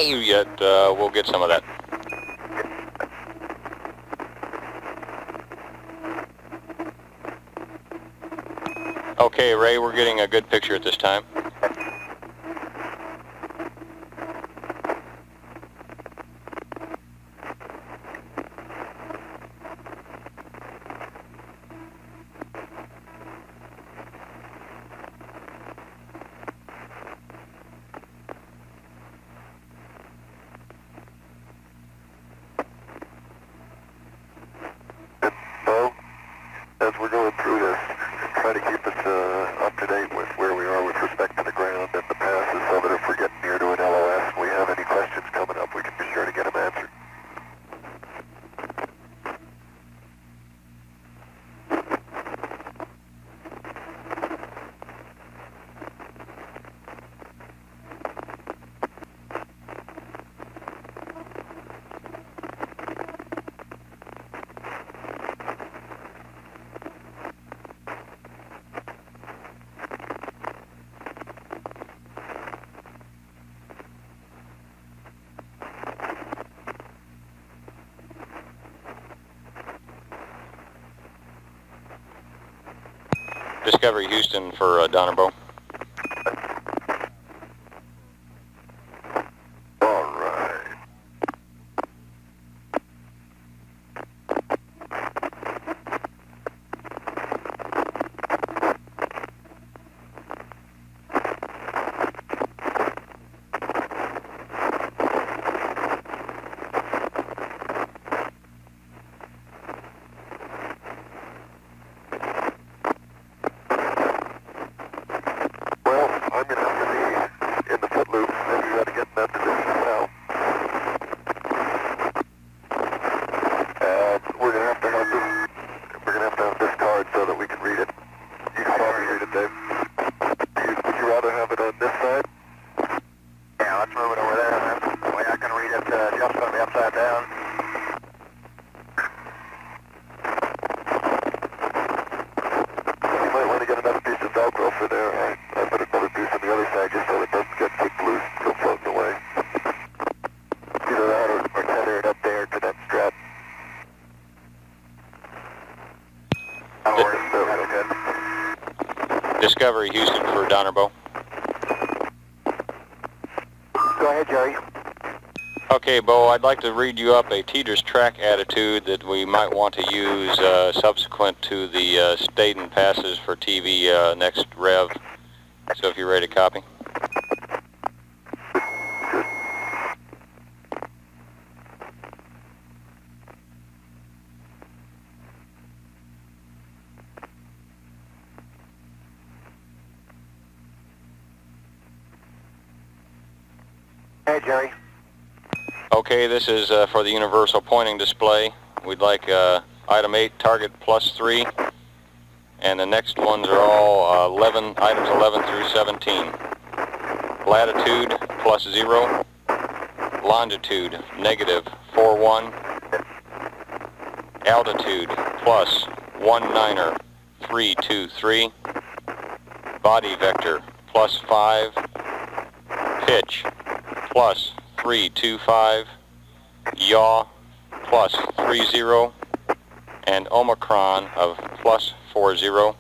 yet we'll get some of that. Okay, Ray, we're getting a good picture at this time. Bo, as we're going through this, try to keep us up to date with where we are with respect to the ground and the passes, so that if we're getting near to an LOS and we have any questions coming up, we can be sure to get them answered. Discovery Houston for Donnerbo. All right. Well, I'm going to have to be in the footloop, and you got to get in that position now. We're going to have to have this. We're going to have this card so that we can read it. You can probably read it, Dave. Would you rather have it on this side? Yeah, let's move it over there then. That way I can read it. Jeff's going to be upside down. You might want to get another piece of Velcro for there. I put another piece on the other side just so it doesn't get kicked loose and go floating away. Either that or tether it up there to that strap. That'll work. That's good. Discovery Houston for Donnerbo. Go ahead, Jerry. Okay, Bo, I'd like to read you up a Teeter's track attitude that we might want to use subsequent to the Staden passes for TV next rev. So if you're ready to copy. Hey, Jerry. Okay, this is for the universal pointing display. We'd like item 8, target +3, and the next ones are all items 11 through 17. Latitude +0, longitude -41, altitude +19er323, body vector +5, pitch +325, yaw +30, and Omicron of +40.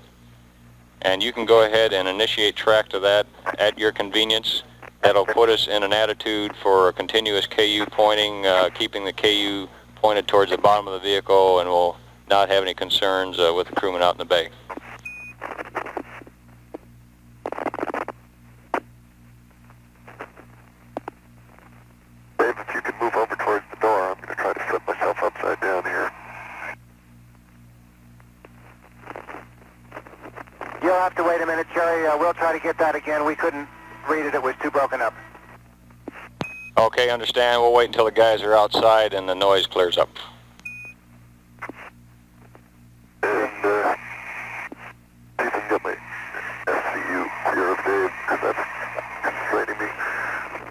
And you can go ahead and initiate track to that at your convenience. That'll put us in an attitude for a continuous KU pointing, keeping the KU pointed towards the bottom of the vehicle, and we'll not have any concerns with the crewmen out in the bay. Dave, if you can move over towards the door, I'm going to try to flip myself upside down here. You'll have to wait a minute, Jerry. We'll try to get that again. We couldn't read it. It was too broken up. Okay, understand. We'll wait until the guys are outside and the noise clears up. And see if I can get my SCU clear of Dave, because that's constraining me.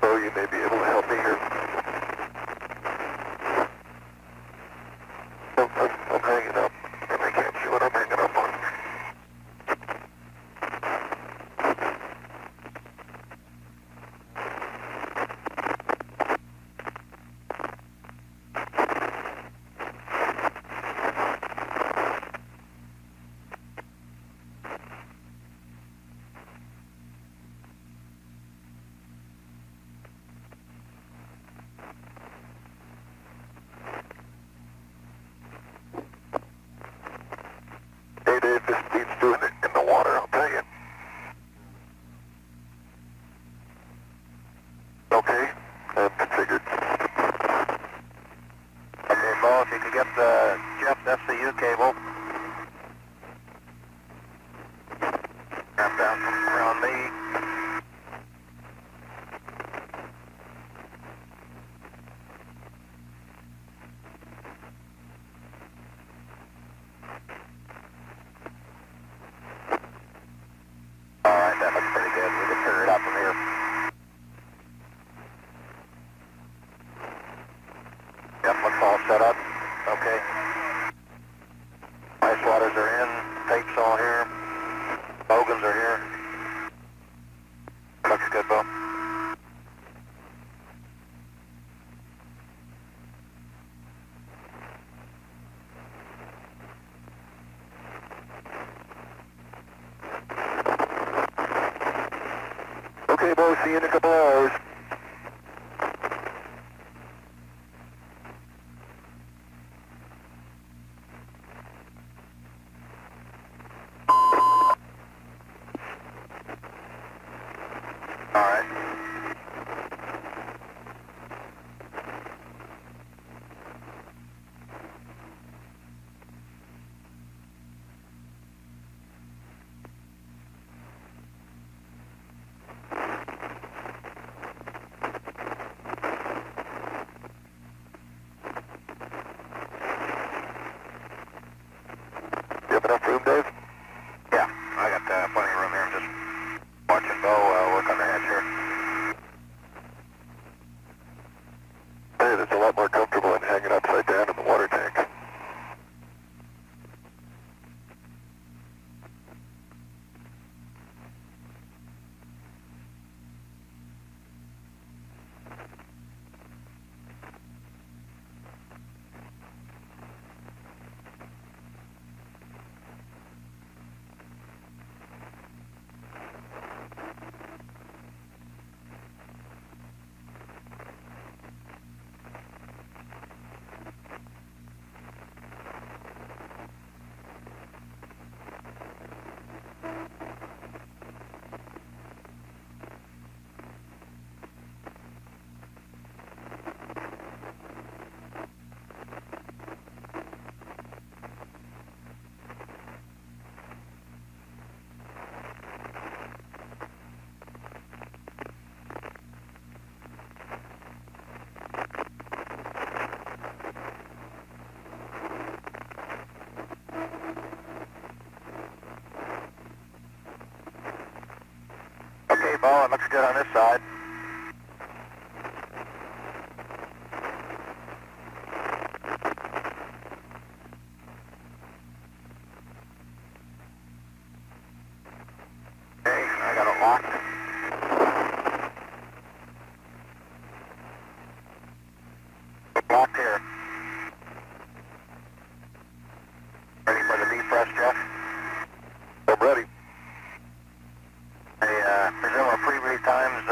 So you may be able to help me here. I'm hanging up, and I can't see what I'm hanging up on. We'll see you in a couple hours. All right. You have enough room, Dave? Yeah, I got plenty of room here. I'm just watching Bo work on the hatch here. Hey, that's a lot more comfortable than hanging upside down in the water tank. Okay, Bo, it looks good on this side. Okay, I got it locked. Locked here. Ready for the depress, Jeff? I'm ready. I presume our pre-breathe time's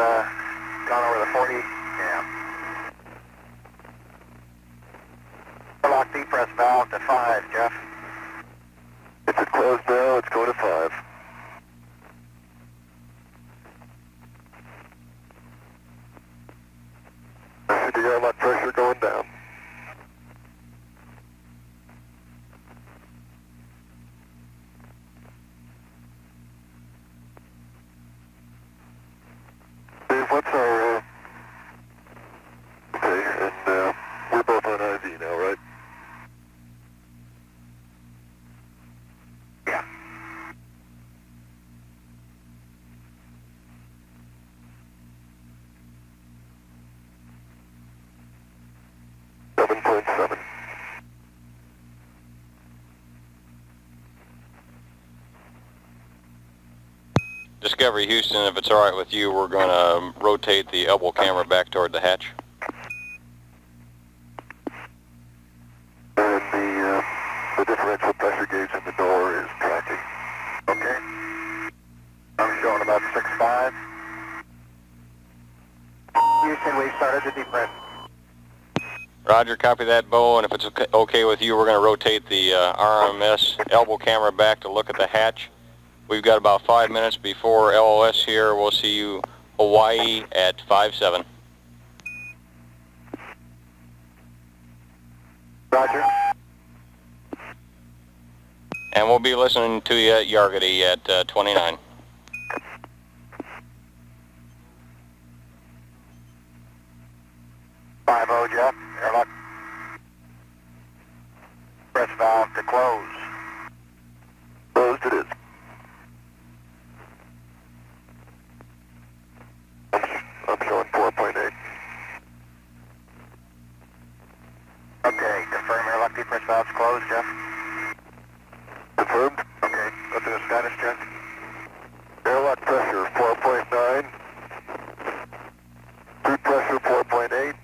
gone over the 40? Yeah. Lock depress valve to 5, Jeff. If it's closed now, it's going to 5. I see the airlock pressure going down. Dave, what's our, okay, and we're both on IV now, right? Yeah. .7. Discovery Houston, if it's all right with you, we're going to rotate the elbow camera back toward the hatch. And the differential pressure gauge in the door is tracking. Okay. I'm showing about 6.5. Houston, we started the depress. Roger, copy that, Bo, and if it's okay with you, we're going to rotate the RMS elbow camera back to look at the hatch. We've got about 5 minutes before LOS here. We'll see you Hawaii at 5-7. Roger. And we'll be listening to you at Yargity at 29. Jeff. Airlock. Press valve to close. Closed it is. I'm showing 4.8. Okay, confirm airlock depress valves closed, Jeff. Confirmed. Okay, go through the status check. Airlock pressure 4.9. Crew pressure 4.8.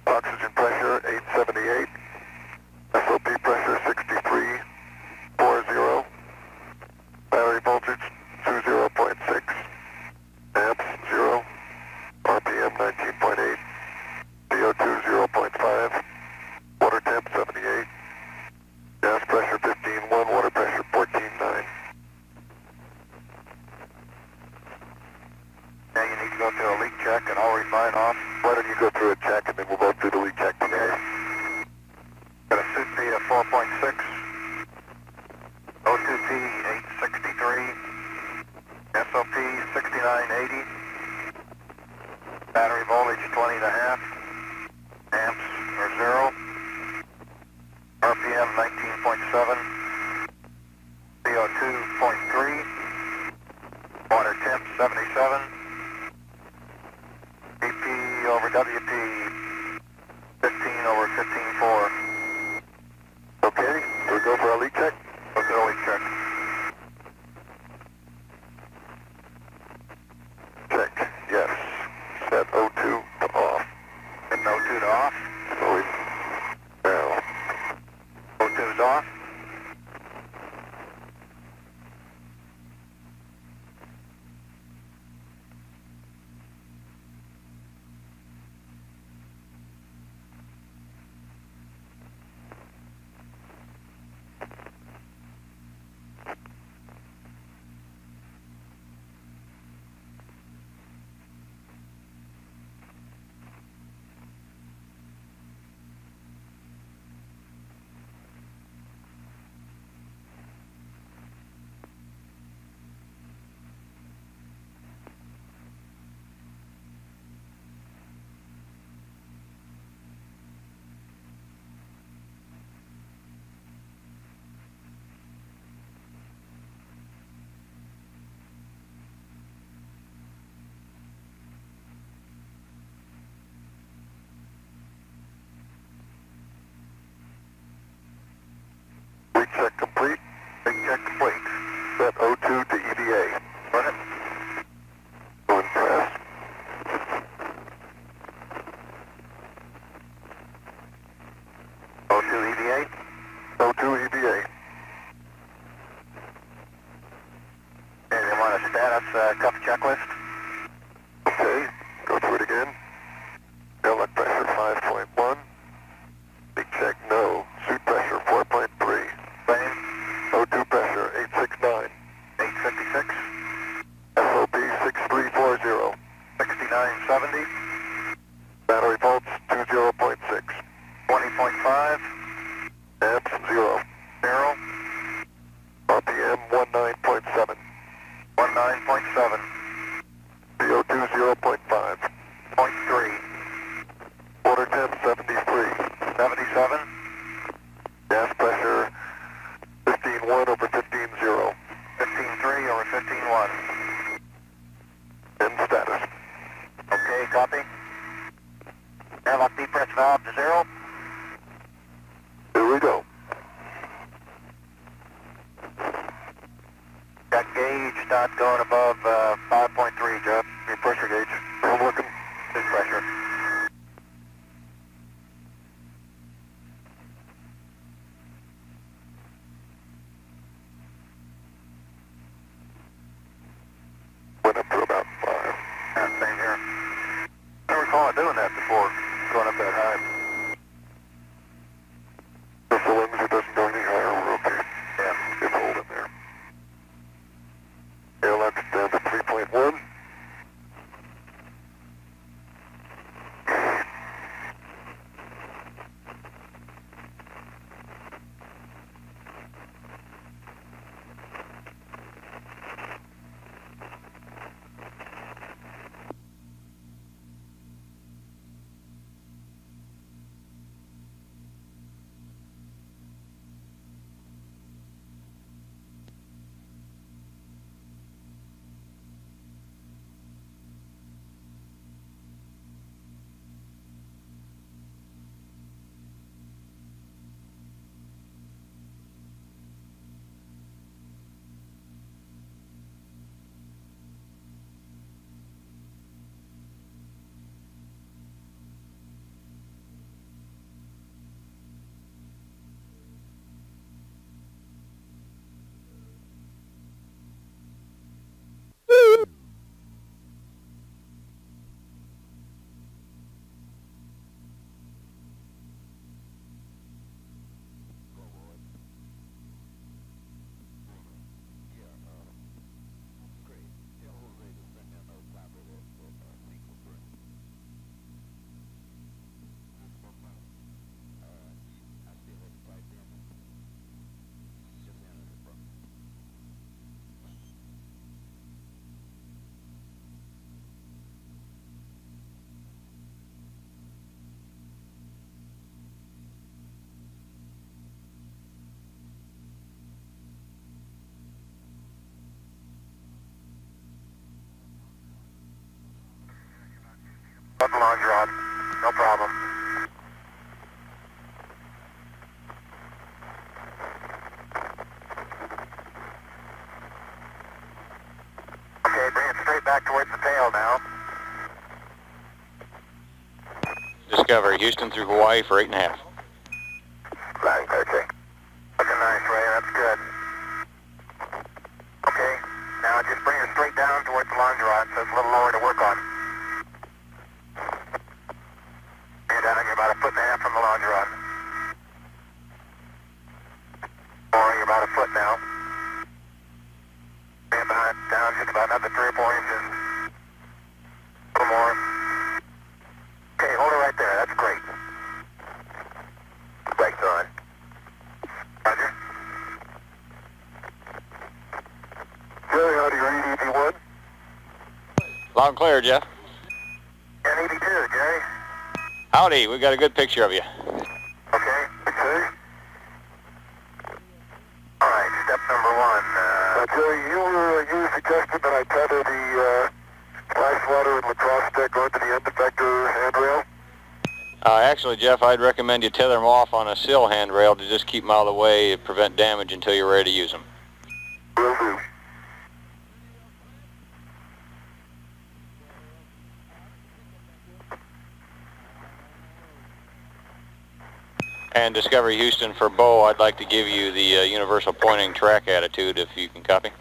Oxygen pressure 878. SOP pressure 63.40. Battery voltage 20.6. Battery voltage 20 and a half. Amps are 0. RPM 19.7. CO2 0.3. Water temp 77. BP over WP 15 over 15.4. Okay, do we go for a leak check? Look at a leak check. Check, yes. Set O2 to off. Set O2 to off. So we, now, O2's off. leak check complete. Leak check complete. Set O2 to EVA. Run it. Go and press. O2 EVA. O2 EVA. Okay, they want a status cuff checklist. Okay, go through it again. Inlet pressure 5.1. Leak check no. Suit pressure 4.3. Same. O2 pressure 869. 856. SOP 6340. 6970. Battery volts 20.6. 20.5. Amps 0. 0. RPM 19.7. 19.7. CO2 0.5. 0.3. Water temp 73. 77. Gas pressure 15.1 over 15.0. 15.3 over 15.1. In status. Okay, copy. Airlock depress valve to 0. Here we go. Got gauge not going above 5.3, Jeff. Your pressure gauge. I'm looking. Good pressure. Went up to about 5. Yeah, same here. I don't recall doing that before, going up that high. Just so long as it doesn't go any higher, we're okay. Yeah. It's holding there. Airlock's down to 3.1. Up the launch rod. No problem. Okay, bring it straight back towards the tail now. Discovery, Houston through Hawaii for 8.5. Flying clear, check. Looking nice, Ray. That's good. Okay, now just bring her straight down towards the launch rod, so it's a little lower to work on. Bring her down, you're about 1.5 feet from the launch rod. Or you're about 1 foot now. Bring it behind, down just about another 3 or 4 inches. A little more. Okay, hold it right there. That's great. Brakes on. Roger. Jerry, how do you read EV1? Loud and clear, Jeff. And EV2, Jerry. Howdy, we got a good picture of you. Okay. Okay. All right, step number 1. Jerry, you suggested that I tether the splash water and lacrosse stick onto the end effector handrail? Actually, Jeff, I'd recommend you tether them off on a sill handrail to just keep them out of the way to prevent damage until you're ready to use them. Will do. And Discovery Houston for Bo, I'd like to give you the universal pointing track attitude if you can copy.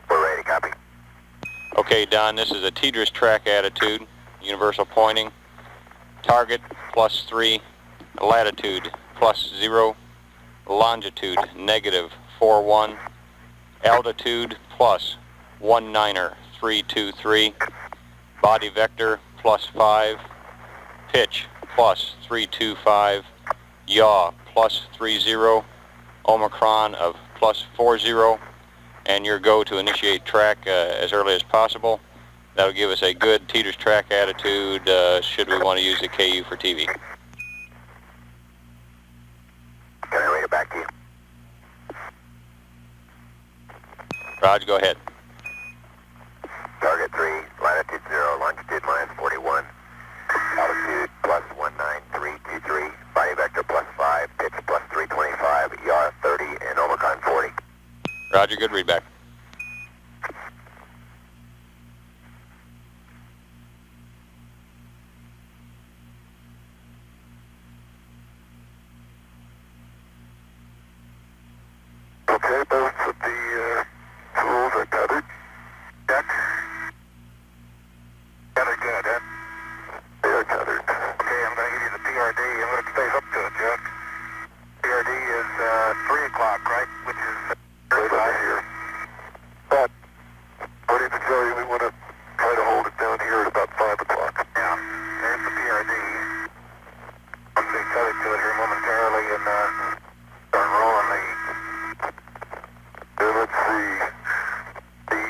We're ready, copy. Okay, Don, this is a TDRS track attitude, universal pointing, target +3, latitude +0, longitude -41, altitude +19323, body vector +5, pitch +325, yaw +30, Omicron of +40, and your go to initiate track as early as possible. That'll give us a good TDRS track attitude should we want to use the KU for TV. Can I read it back to you? Raj, go ahead. Target 3, latitude 0, longitude -41, altitude +19323, body vector +5, pitch +325, yaw 30, and Omicron 40. Roger, good readback. Okay, both of the tools are tethered. Check. Tethered good, huh? They are tethered. Okay, I'm going to give you the PRD. I'm going to stay hooked to it, Jeff. PRD is 3 o'clock, right? Which is right over here. But, according to Jerry, we want to try to hold it down here at about 5 o'clock. Yeah, there's the PRD. I'm going to be tethered to it here momentarily and start rolling the... let's see. The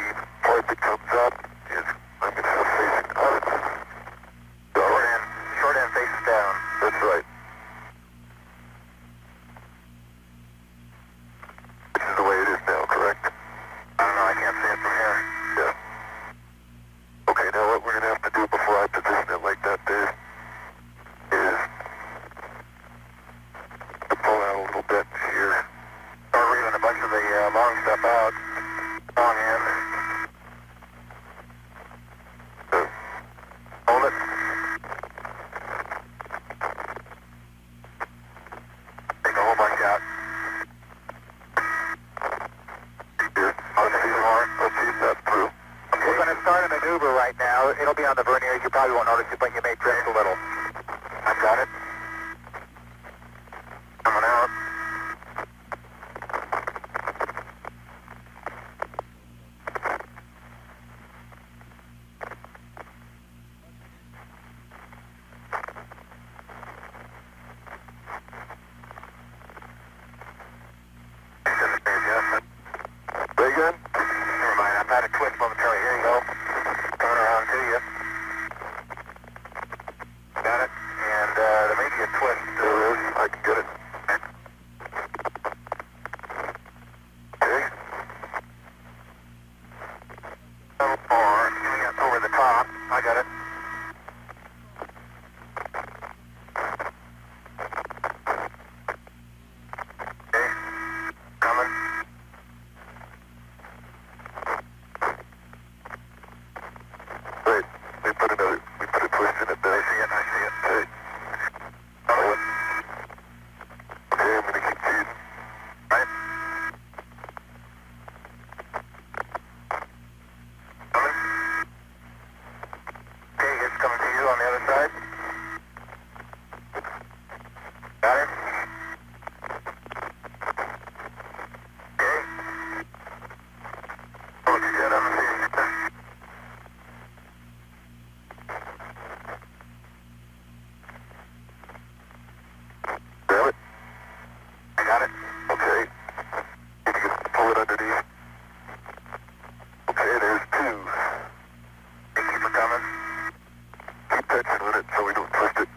on it so we don't twist it.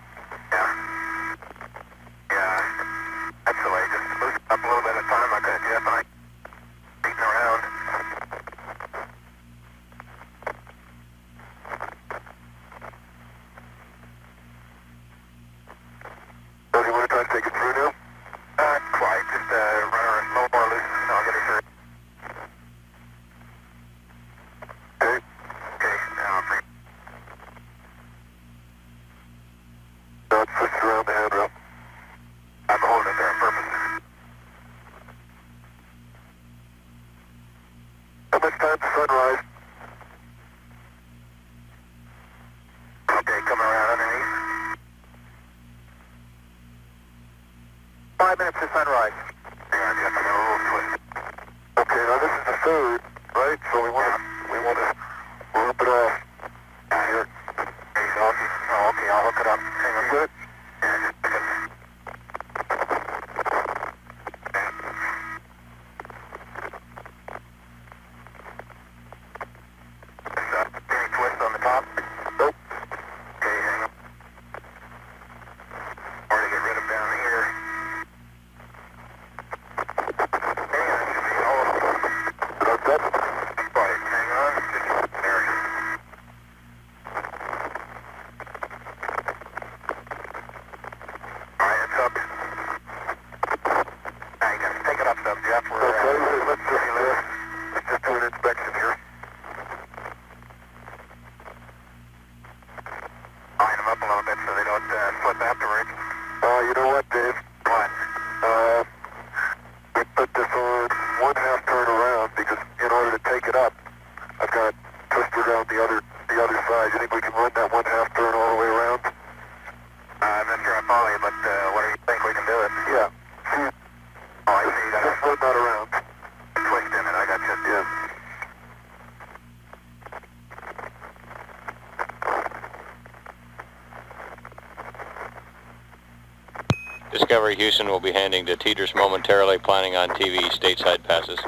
Yeah. Yeah. That's the way. Just loosen up a little bit at a time like that, Jeff, and I beating around. So do you want to try to take it through now? Not quite. Just run her a little more loose and I'll get her through. Okay. Okay, now I'm free. Now it's switched around the handrail. I'm holding it there on purpose. How much time to sunrise? Okay, coming around underneath. 5 minutes to sunrise. Yeah, Jeff, I got a little twist. Okay, now this is the third, right? So we want to rip it off. Here. There you go. Oh, okay, I'll hook it up. Hang on. Good. Yeah, just a second. Any twist on the top? Nope. Okay, hang on. Or to get rid of down here. Hey, that should be all of them. That's that. Right, hang on. Just there. Alright, it's up. Now you gotta take it up some, Jeff. We're, Okay, let's just do an inspection here. line them up a little bit so they don't slip afterwards. You know what, Dave? What? We put this on 1/2 turn around because in order to take it up, I've got to twist it around the other side. You think we can run that 1/2 turn all the way around? I'm not sure I follow you, but what do you think we can do it? Yeah. See, Oh, I see. You got just run that around. a twist in it. I got you. Yeah. Discovery Houston will be handing to Teeters momentarily, planning on TV stateside passes.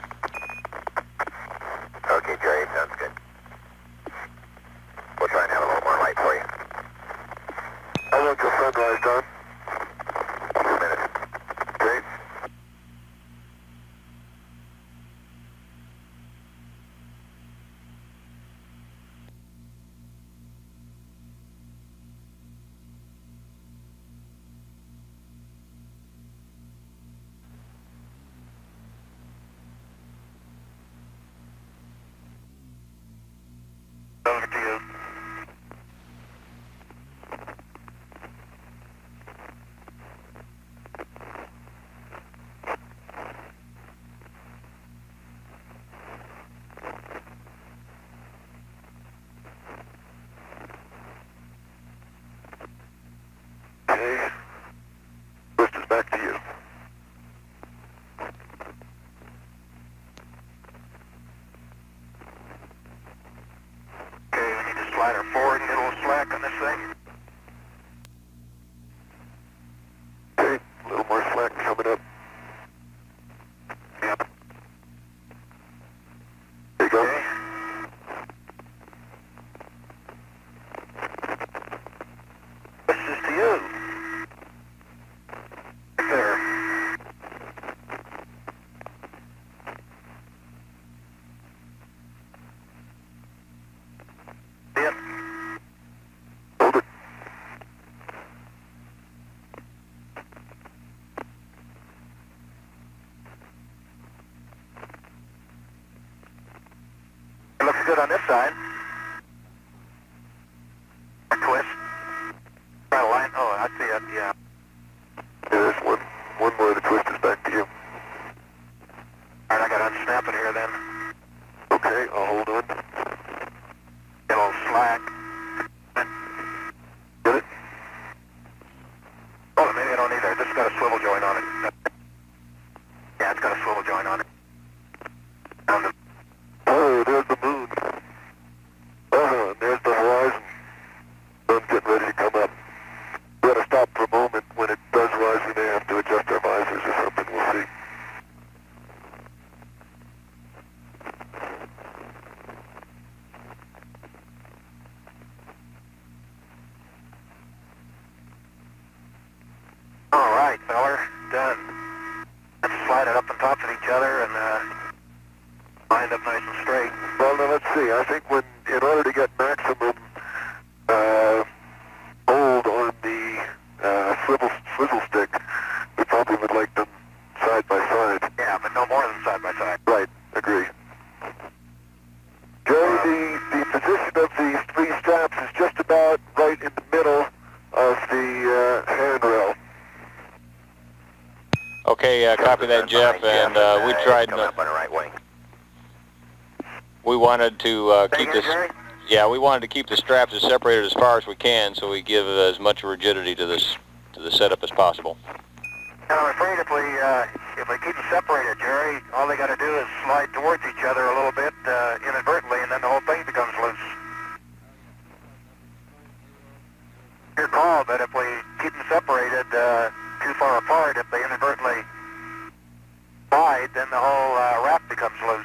Okay, Jerry, sounds good. We'll try and have a little more light for you. How long till sunrise, Don? 2 minutes. Okay. Over to you. Okay. Twist is back to you. Okay, we need to slide her forward and get a little slack on this thing. Okay. A little more slack coming up. Yep. There you go. Okay. This is to you. Right there. Yep. Hold it. It looks good on this side. Twist. Got a line. Oh, I see it. Yeah. Yeah, there's one more. The twist is back to you. All right, I got to unsnap it here then. Okay, I'll hold on. Get a little slack. Get it? Oh, maybe I don't either. This has got a swivel joint on it. Yeah, it's got a swivel joint on it. On the, Oh, there's the moon. I think in order to get maximum hold on the swivel stick, we probably would like them side by side. Yeah, but no more than side by side. Right, agree. Joey, the position of these three straps is just about right in the middle of the handrail. Okay, copy that, Jeff. And we tried. Coming up on the right wing. We wanted to Say keep again, this. Jerry? Yeah, we wanted to keep the straps as separated as far as we can, so we give as much rigidity to the setup as possible. And I'm afraid if we keep them separated, Jerry, all they got to do is slide towards each other a little bit inadvertently, and then the whole thing becomes loose. Your call, but if we keep them separated too far apart, if they inadvertently slide, then the whole wrap becomes loose.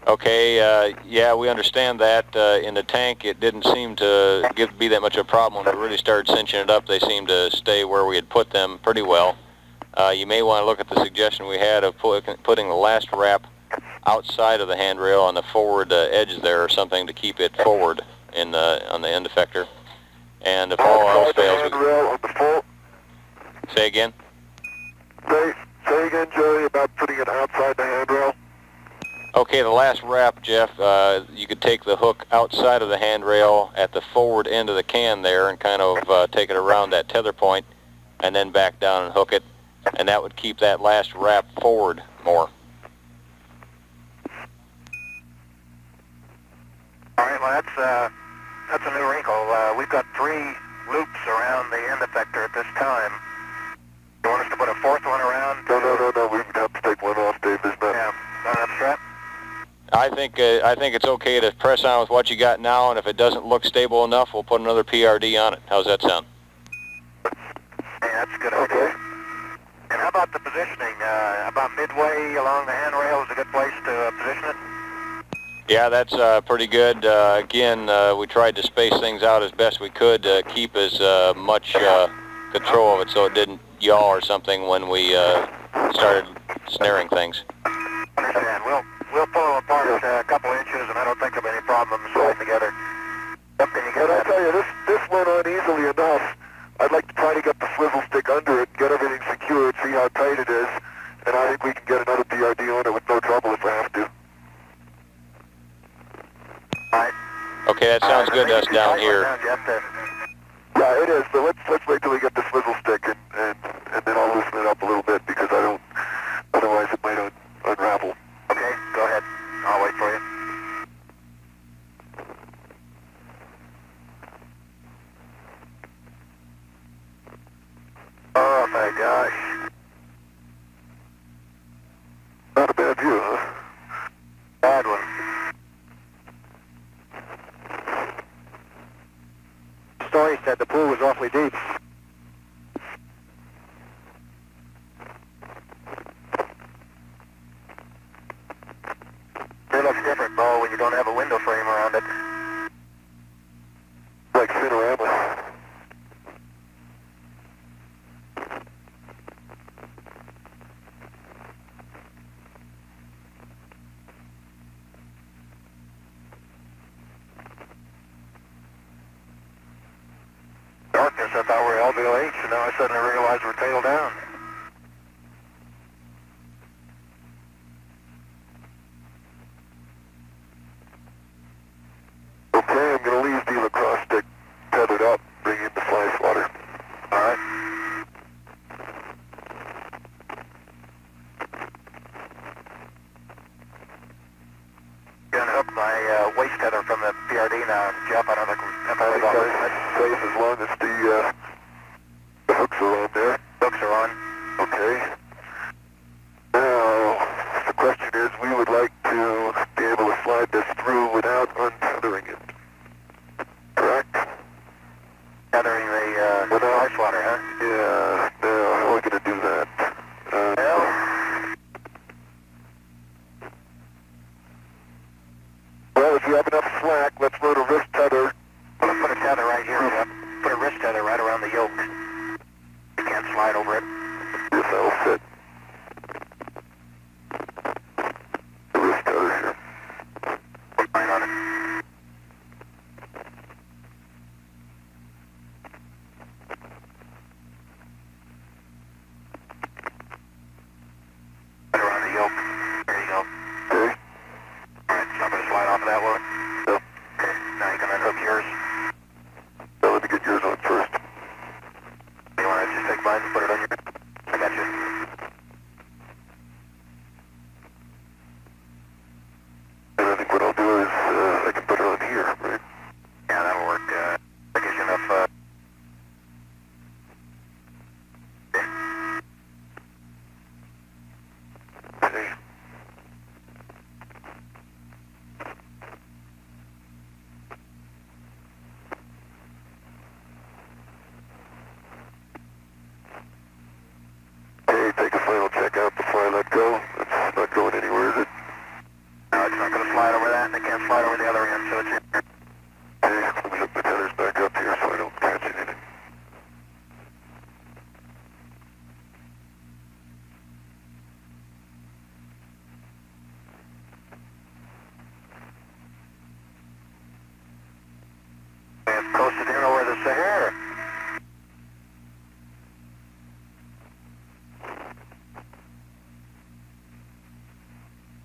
Okay, yeah, we understand that. In the tank, it didn't seem to be that much of a problem. When we really started cinching it up, they seemed to stay where we had put them pretty well. You may want to look at the suggestion we had of putting the last wrap outside of the handrail on the forward edge there or something to keep it forward on the end effector. And if all else fails, say again? Say again, Joey, about putting it outside the handrail. Okay, the last wrap, Jeff, you could take the hook outside of the handrail at the forward end of the can there and kind of take it around that tether point and then back down and hook it, and that would keep that last wrap forward more. All right, well, that's a new wrinkle. We've got 3 loops around the end effector at this time. You want us to put a 4th one around? No, we would have to take one off, Dave, isn't it? Yeah, not enough strap? I think it's okay to press on with what you got now, and if it doesn't look stable enough, we'll put another PRD on it. How's that sound? Hey, that's a good idea. And how about the positioning? About midway along the handrail is a good place to position it? Yeah, that's pretty good. Again, we tried to space things out as best we could to keep as much control of it so it didn't yaw or something when we started snaring things. Understand. We'll pull them apart a couple inches, and I don't think there'll be any problem sliding together. Yep, can you get But I that? tell you, this went on easily enough. I'd like to try to get the swivel stick under it, get everything secured, see how tight it is, and I think we can get another PRD on it with no trouble if I have to. All right. Okay, that sounds good to us down here. Yeah, it is, but let's wait till we get the swivel stick and then I'll loosen it up a little bit because otherwise it might unravel. Okay, go ahead. I'll wait for you. Oh my gosh. Not a bad view, huh? Bad one. Story said the pool was awfully deep. It looks different, Bo, when you don't have a window frame around it. Like Cinerama. Darkness, I thought we were LVOH, and now I suddenly realized we're tail down. Okay, I'm going to leave the lacrosse stick tethered up, bring in the fly swatter. All right. Gonna hook my waist tether from the PRD now, Jeff. I don't think we're I think that's safe as long as the hooks are on there. hooks are on. Okay. Now, the question is, we would like to be able to slide this through without untethering it. Correct? Tethering the ice water, huh? Yeah, no, how are we going to do that? Well, if you have enough slack, let's load a wrist tether. Well, put a tether right here, Jeff. Put a wrist tether right around the yoke. You can't slide over it. Yes, that'll fit. The wrist tether here. Put mine on it. Sahara.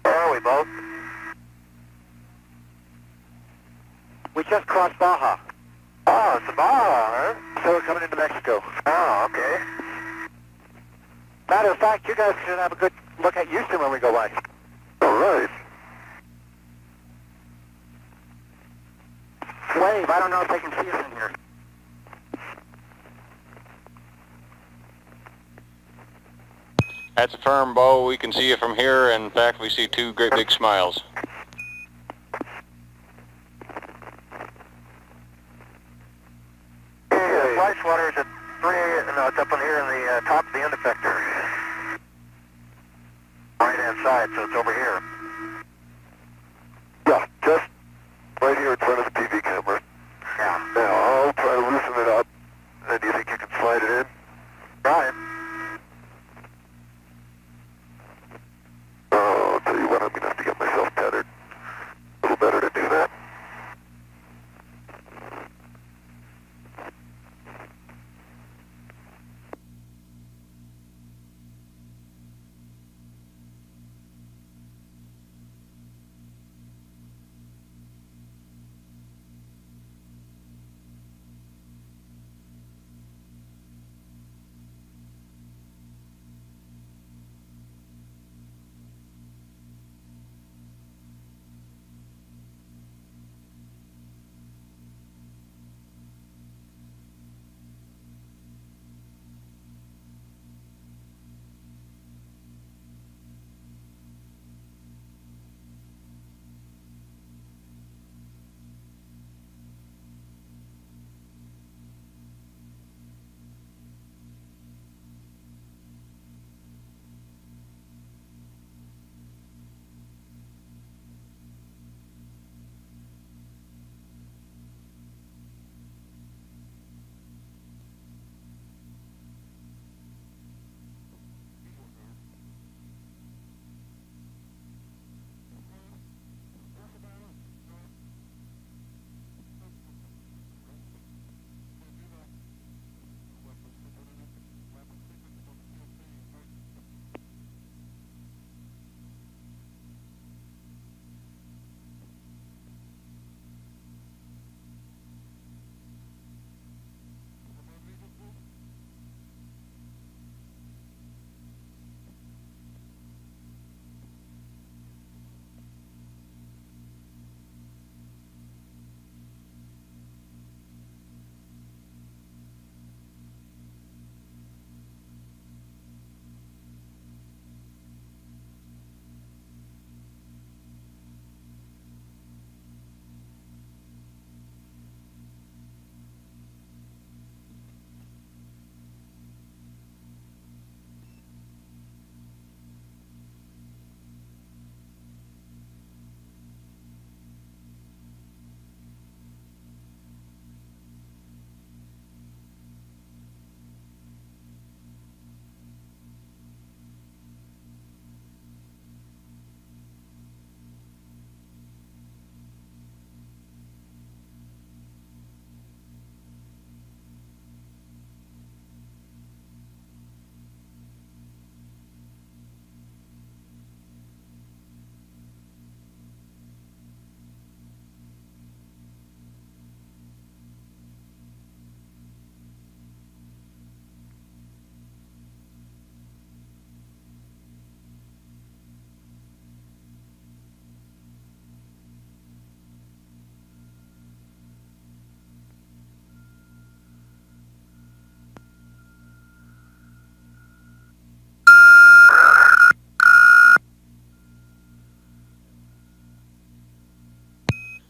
Where are we, Bo? We just crossed Baja. Oh, it's Baja, huh? So we're coming into Mexico. Oh, okay. Matter of fact, you guys should have a good look at Houston when we go by. All right. Wave, I don't know if they can see us in here. That's a firm, Bo. We can see you from here. In fact, we see two great big smiles. Flight water is at 3, no, it's up on here in the top of the end effector. Right hand side, so it's over here. Yeah, just right here in front of the TV camera. Yeah. Now, I'll try to loosen it up. And do you think you can slide it in? Try it. Oh, I'll tell you what, I'm going to have to get myself tethered. A little better to do that.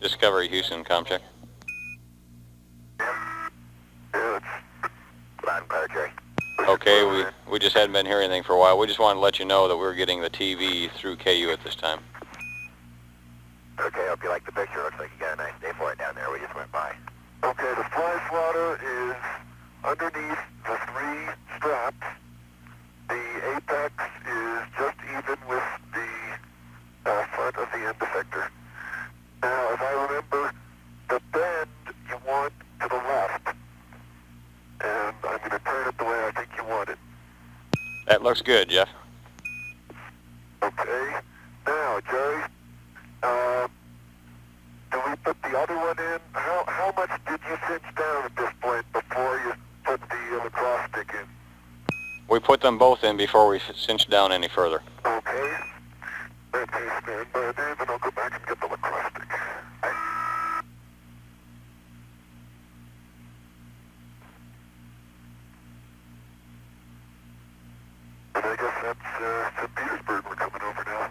Discovery Houston, ComCheck. Yeah, it's Latin Padre. Okay, we just hadn't been hearing anything for a while. We just wanted to let you know that we're getting the TV through KU at this time. Okay, hope you like the picture. Looks like you got a nice day for it down there. We just went by. Okay, the fly swatter is underneath the 3 straps. The apex is just even with the front of the end effector. Now, if I remember, the bend you want to the left. That looks good, Jeff. Okay. Now, Jerry, do we put the other one in? How much did you cinch down at this point before you put the lacrosse stick in? We put them both in before we cinch down any further. Okay. Okay, stand by, Dave, and I'll go back and get the lacrosse stick. And I guess that's St. Petersburg we're coming over now.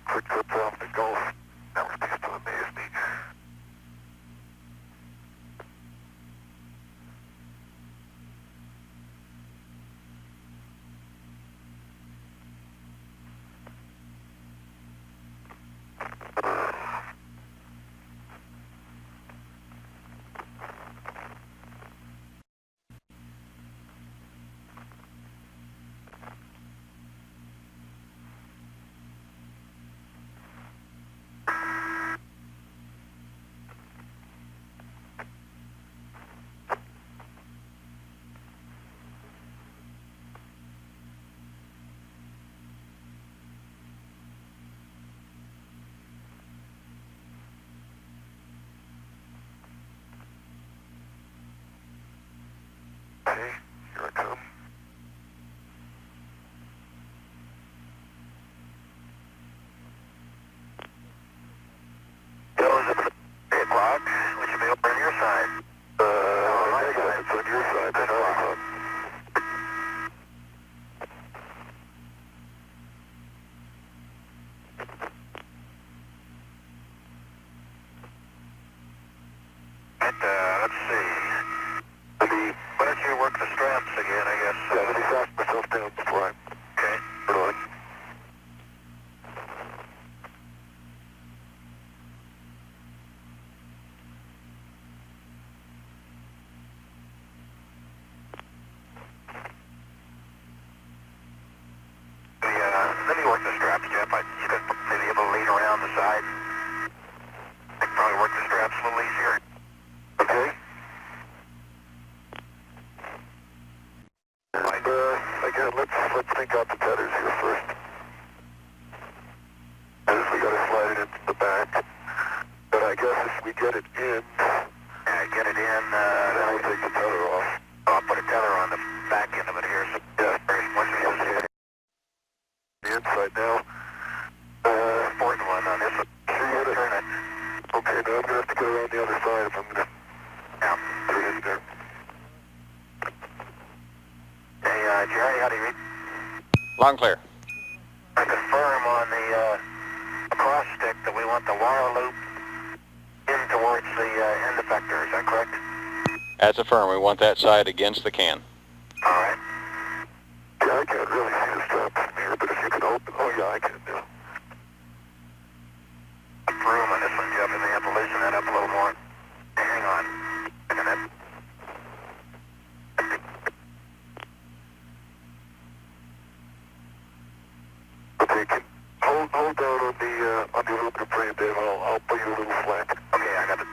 Quick trips off the Gulf. That was used to amaze me. Okay, here I come. Those at 8 o'clock, we should be over on your side. On my side. It's on your side, then 8 o'clock. Let's see. Why don't you work the straps again, I guess? Yeah, let me fasten myself down before I... Okay. Turn on. Let me work the straps, Jeff. You could maybe able to lean around the side. I could probably work the straps a little easier. Okay. Again, let's think out the tethers here first. As we gotta slide it into the back. But I guess if we get it in... Yeah, get it in, then we'll take the tether off. I'll put a tether on the back end of it here. So yeah, once we get the inside now. Important one on this one. Turn it. Okay, now I'm gonna have to get around the other side if I'm gonna... Yeah. Put it in there. Hey, Jerry, how do you read? Loud and clear. I confirm on the cross stick that we want the wire loop in towards the end effector, is that correct? That's a firm. We want that side against the can. Alright. Yeah, I can't really see the strap from here, but if you can open... Oh, yeah, I can do. Room on this one, Jeff, and they have to loosen that up a little more. Hang on. Look at that. Okay, hold down on the aluminum frame, Dave. I'll put you a little slack. Okay, I got it.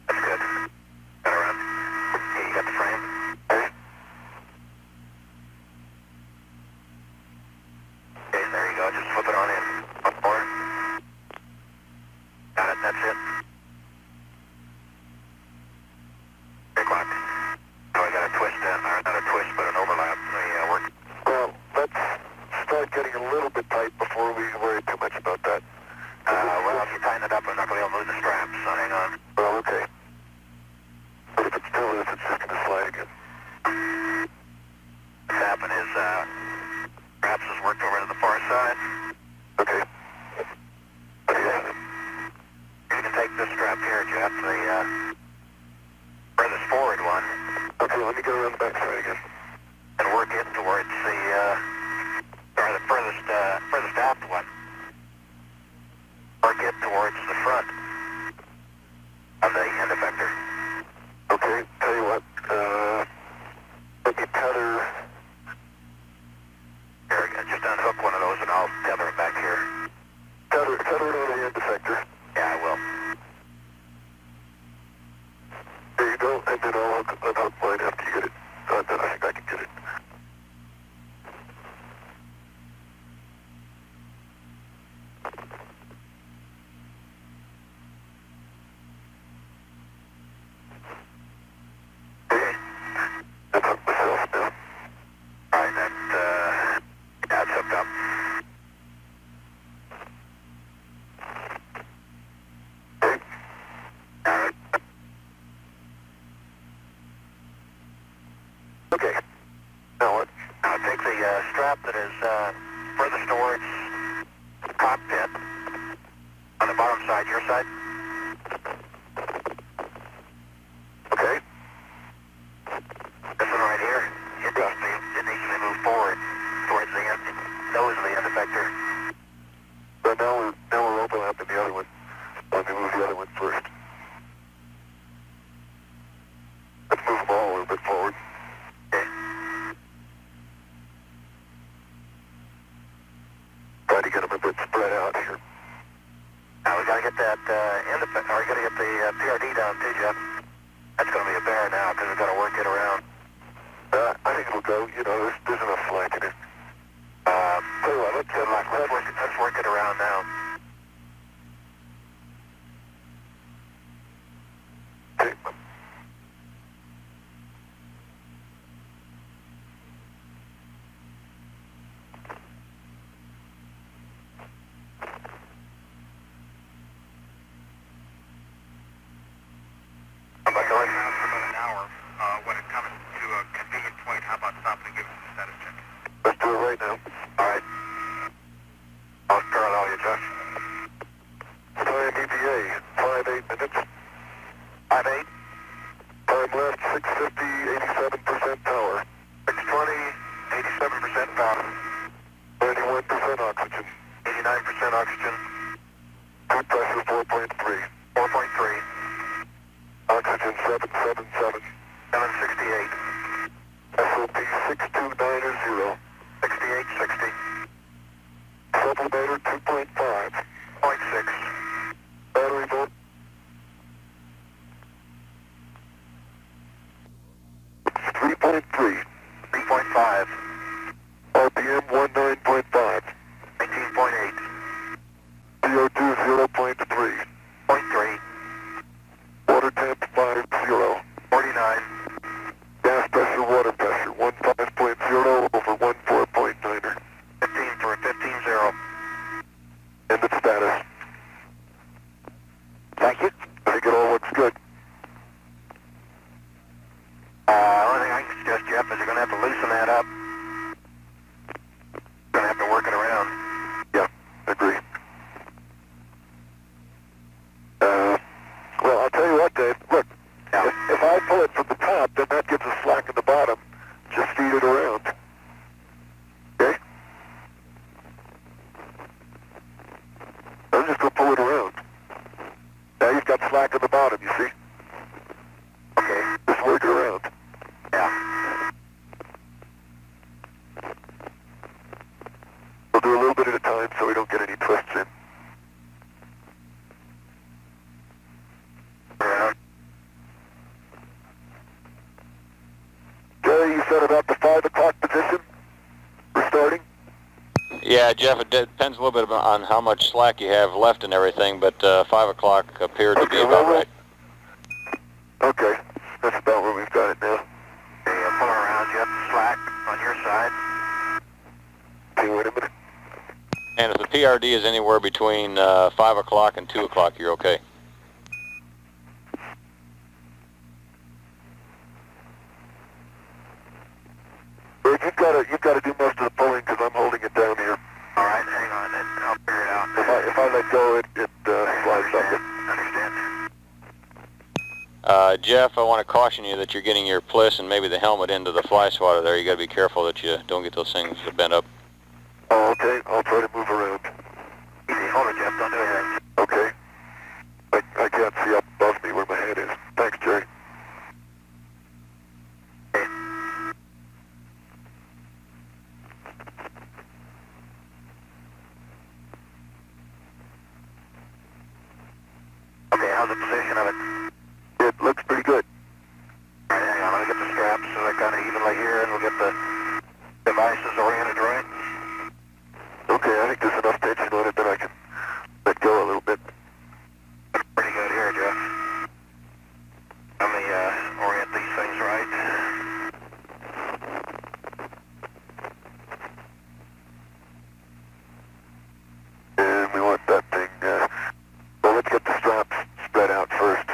That's good. Got it around. Okay, you got the frame? Okay. Okay, there you go. Just flip it on in. One more. Got it, that's it. 3 o'clock. So I got a twist in, or not a twist, but an overlap. Work. Well, let's start getting a little bit tight before we worry too much about that. Well, if you tighten it up, I'm not going to be able to move the straps, so hang on. Well, okay. But if it still is, it's just going to slide again. What's happened is, perhaps it's worked over to the far side. Okay. Yeah. You can take this strap here, Jeff, the furthest forward one. Okay, let me go around the back side again. And work it towards the furthest aft one. strap that is furthest towards the cockpit on the bottom side, your side. Okay. This one right here, it needs to move forward towards the end, nose of the end effector. But now we're overlapping the other one. Let me move the other one first. Let's move them all a little bit forward. Okay. Try to get them a bit spread out here. Now we gotta get that end effector, or we gotta get the PRD down too, Jeff. That's gonna be a bear now, because we've gotta work it around. I think it'll go. You know, there's enough slack in it. Tell you what, let's work it around now. Okay. About going now for about an hour. When it comes to a convenient point, how about stopping and giving us a status check? Let's do it right now. All right. I'll parallel you, Josh. Time ETA, 5-8 minutes. 5-8, Time left, 650, 87% power. 620, 87% power, 91% oxygen. 89% oxygen, Food pressure 4.3. 4.3, Oxygen 777. 768, SOP 6290. 6860, Sublimator 2.5. 0.6, Battery volt 3.3. 3.5, RPM 19.5. 19.8, CO2 0.3. 0.3, Water temp 50. 49, Gas pressure, water pressure 15.0 over 14.9. 15 for 15-0. End of status. Thank you. I think it all looks good. Only thing I can suggest, Jeff, is you're going to have to loosen that up. You're going to have to work it around. Yeah, agree. Well, I'll tell you what, Dave. Look, Yeah. if I pull it from the top, then that gives us slack in the bottom. Just feed it around. Okay? I'm just going to pull it around. Now you've got slack in the bottom, you see? Okay. Just work it around. Yeah. We'll do a little bit at a time so we don't get any twists in. Around. Jerry, you said about the 5 o'clock position? We're starting? Yeah, Jeff, it depends a little bit on how much slack you have left and everything, but 5 o'clock appeared to be Okay, about well, right. Okay, that's about where we've got it now. Okay, pull around, Jeff. Slack on your side. Okay, wait a minute. And if the PRD is anywhere between 5 o'clock and 2 o'clock, you're okay. Dave, you've got to do most of the pulling because I'm holding it down here. All right, hang on, then I'll figure it out. If I let go, it slides up. Understand. Jeff, I want to caution you that you're getting your PLIS and maybe the helmet into the fly swatter there. You got to be careful that you don't get those things bent up. Oh, okay. I'll try to move around. Easy, hold it, Jeff. Don't do anything. Okay. I can't see up above me where my head is. Thanks, Jerry. Okay, how's the position of it? It looks pretty good. All right, hang on. Let me get the straps so they're kind of evenly here, and we'll get the devices oriented right. Okay, I think there's enough tension on it that I can let go a little bit. Looks pretty good here, Jeff. Let me orient these things right. And we want that thing, well, let's get the straps spread out first.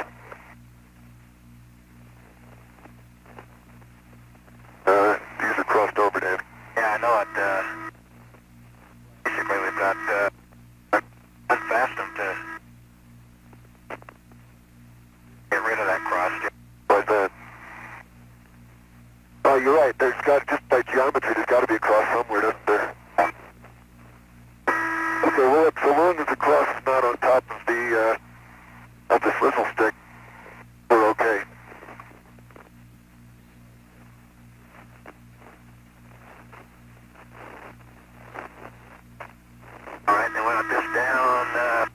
got, just by geometry, there's got to be a cross somewhere, doesn't there? Okay, well, so long as the cross is not on top of the swivel stick, we're okay. All right, then we'll let this down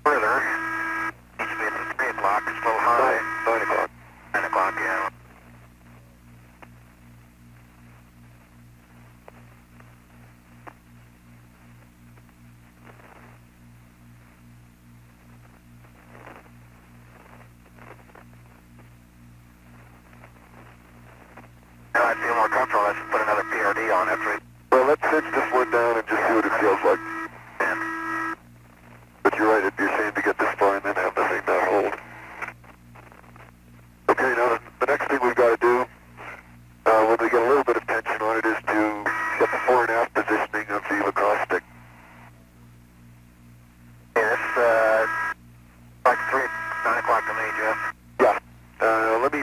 further. Needs to be at 3 o'clock. It's a little high. 9 o'clock. 9 o'clock, yeah. Now I feel more comfortable. Let's put another PRD on after we... Well, let's cinch this one down and just see what it feels like. But you're right, it'd be a shame to get this far and then have the thing not hold. Okay, now the next thing we've got to do, when we get a little bit of tension on it, is to get the fore and aft positioning of the lacrosse stick. Yeah, that's like 9 o'clock to me, Jeff. Yeah. Let me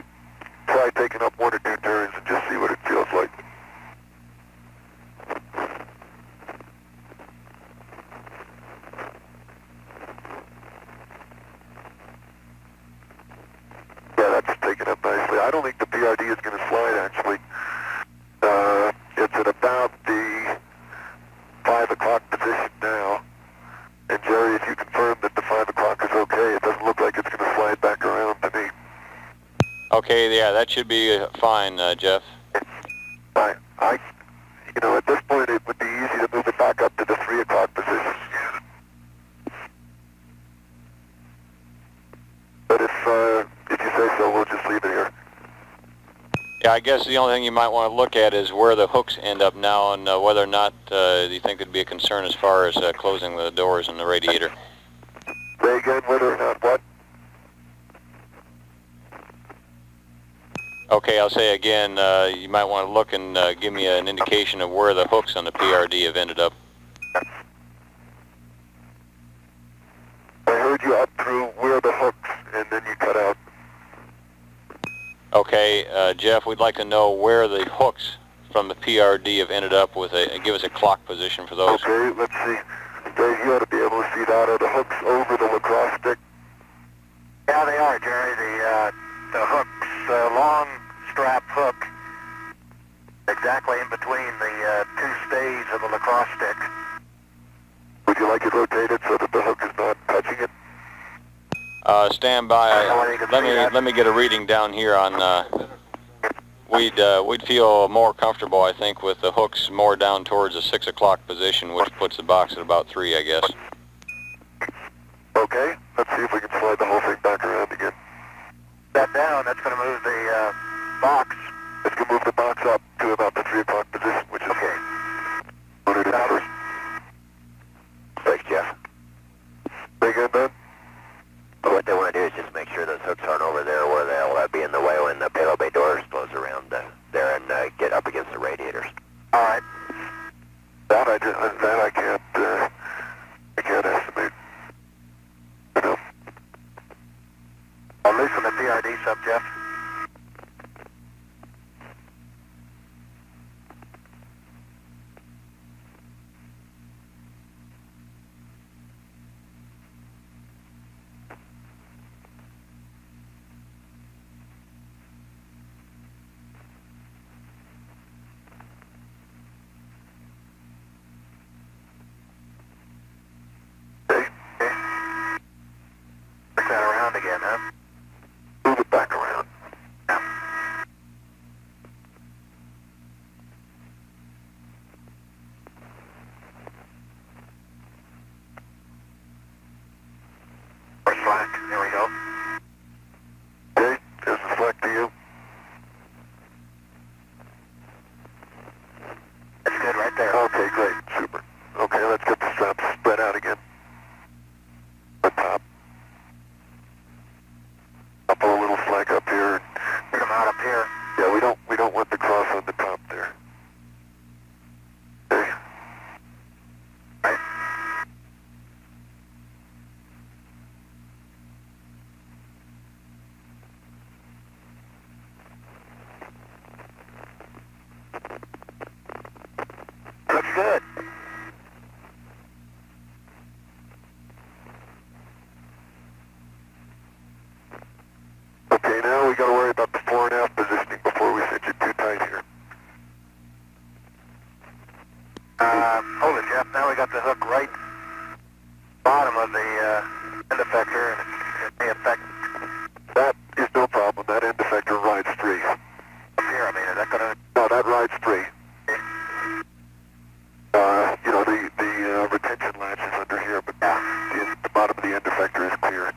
try taking up 1 or 2 turns and just see what it feels like. Yeah, that's taken up nicely. I don't think the PRD is going to slide, actually. It's at about the 5 o'clock position now. And Jerry, if you confirm that the 5 o'clock is okay, it doesn't look like it's going to slide back around to me. Okay, yeah, that should be fine, Jeff. At this point, it would be easy to move it back up to the 3 o'clock position. But if you say so, we'll just leave it here. Yeah, I guess the only thing you might want to look at is where the hooks end up now and whether or not you think there'd be a concern as far as closing the doors and the radiator. Say again, whether or not what? Okay, I'll say again, you might want to look and give me an indication of where the hooks on the PRD have ended up. I heard you up through where the hooks, and then you cut out. Okay, Jeff, we'd like to know where the hooks from the PRD have ended up with give us a clock position for those. Okay, let's see. Dave, you ought to be able to see that. Are the hooks over the lacrosse stick? Yeah, they are, Jerry. The hooks, long strap hook, exactly in between the 2 stays of the lacrosse stick. Would you like it rotated so that the hook is not touching it? Stand by. Let me get a reading down here on. We'd feel more comfortable, I think, with the hooks more down towards the 6 o'clock position, which puts the box at about 3, I guess. Okay, let's see if we can slide the whole thing back around again. That down, that's going to move the box. It's going to move the box up to about the 3 o'clock position, which is okay. Put it in first. Thanks, Jeff. Say again, Ben? What they want to do is just make sure those hooks aren't over there where they'll be in the way when the payload bay doors close around there and get up against the radiators. All right. That I can't estimate. I'll loosen the PRD sub, Jeff. Push that around again, huh? Move it back around. Or slack. There we go. Okay, there's the slack to you. That's good right there. Okay, great, super. Okay, let's get the straps spread out again. The top. Up a little slack up here. Get them out up here. Yeah, we don't want the cross on the top there. Okay. Right. good. Okay, now we got to worry about the fore and aft positioning before we sit you too tight here. Hold it, Jeff. Now we got the hook right bottom of the end effector, and it may affect That is no problem. That end effector rides free. up here. I mean, is that going to... No, that rides free. You know, the retention latch is under here, but the bottom of the end effector is clear.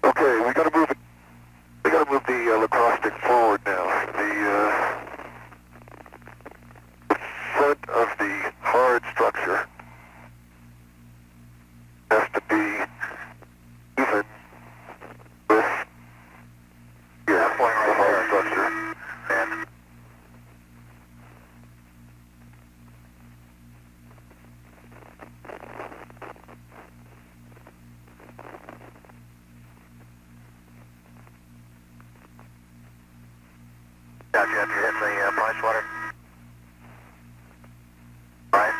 Okay, we got to move it. We got to move the lacrosse stick forward now. The front of the hard structure has to be even with the hard structure. And yeah, Jeff, you're hitting the price water. Right.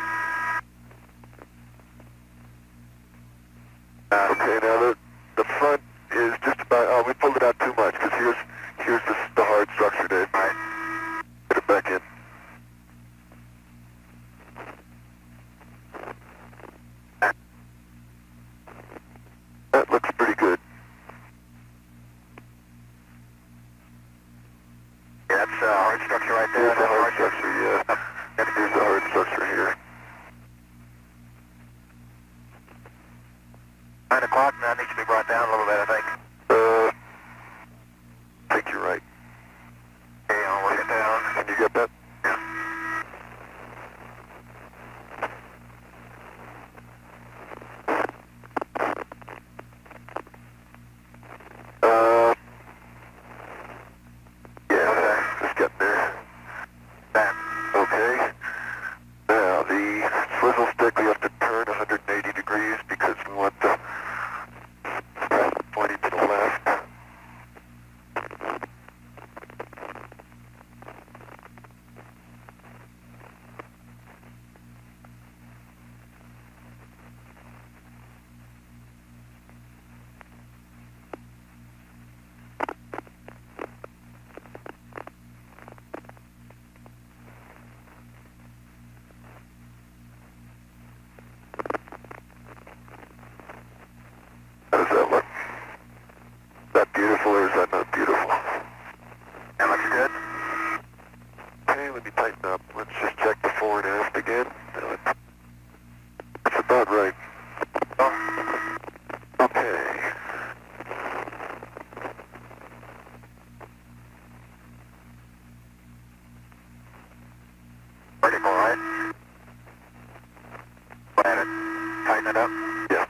Okay, now the front is just about, oh, we pulled it out too much, because here's the hard structure, Dave. Right. Get it back in. That looks pretty good. Yeah, that's hard structure right there. Here's the hard structure, yeah. Here's the hard structure here. 9 o'clock, now needs to be brought down a little bit, I think. I think you're right. Okay, I'll work it down. Can you get that? Yeah, just getting there. Back. Okay. Now, the swivel stick, we have to turn 180 degrees because we want the pointing to the left. How does that look? Is that beautiful or is that not beautiful? That looks good. Okay, let me tighten up. Let's just check the fore and aft again. That's about right. Okay. Vertical, right? Plan it. Tighten it up. Yeah.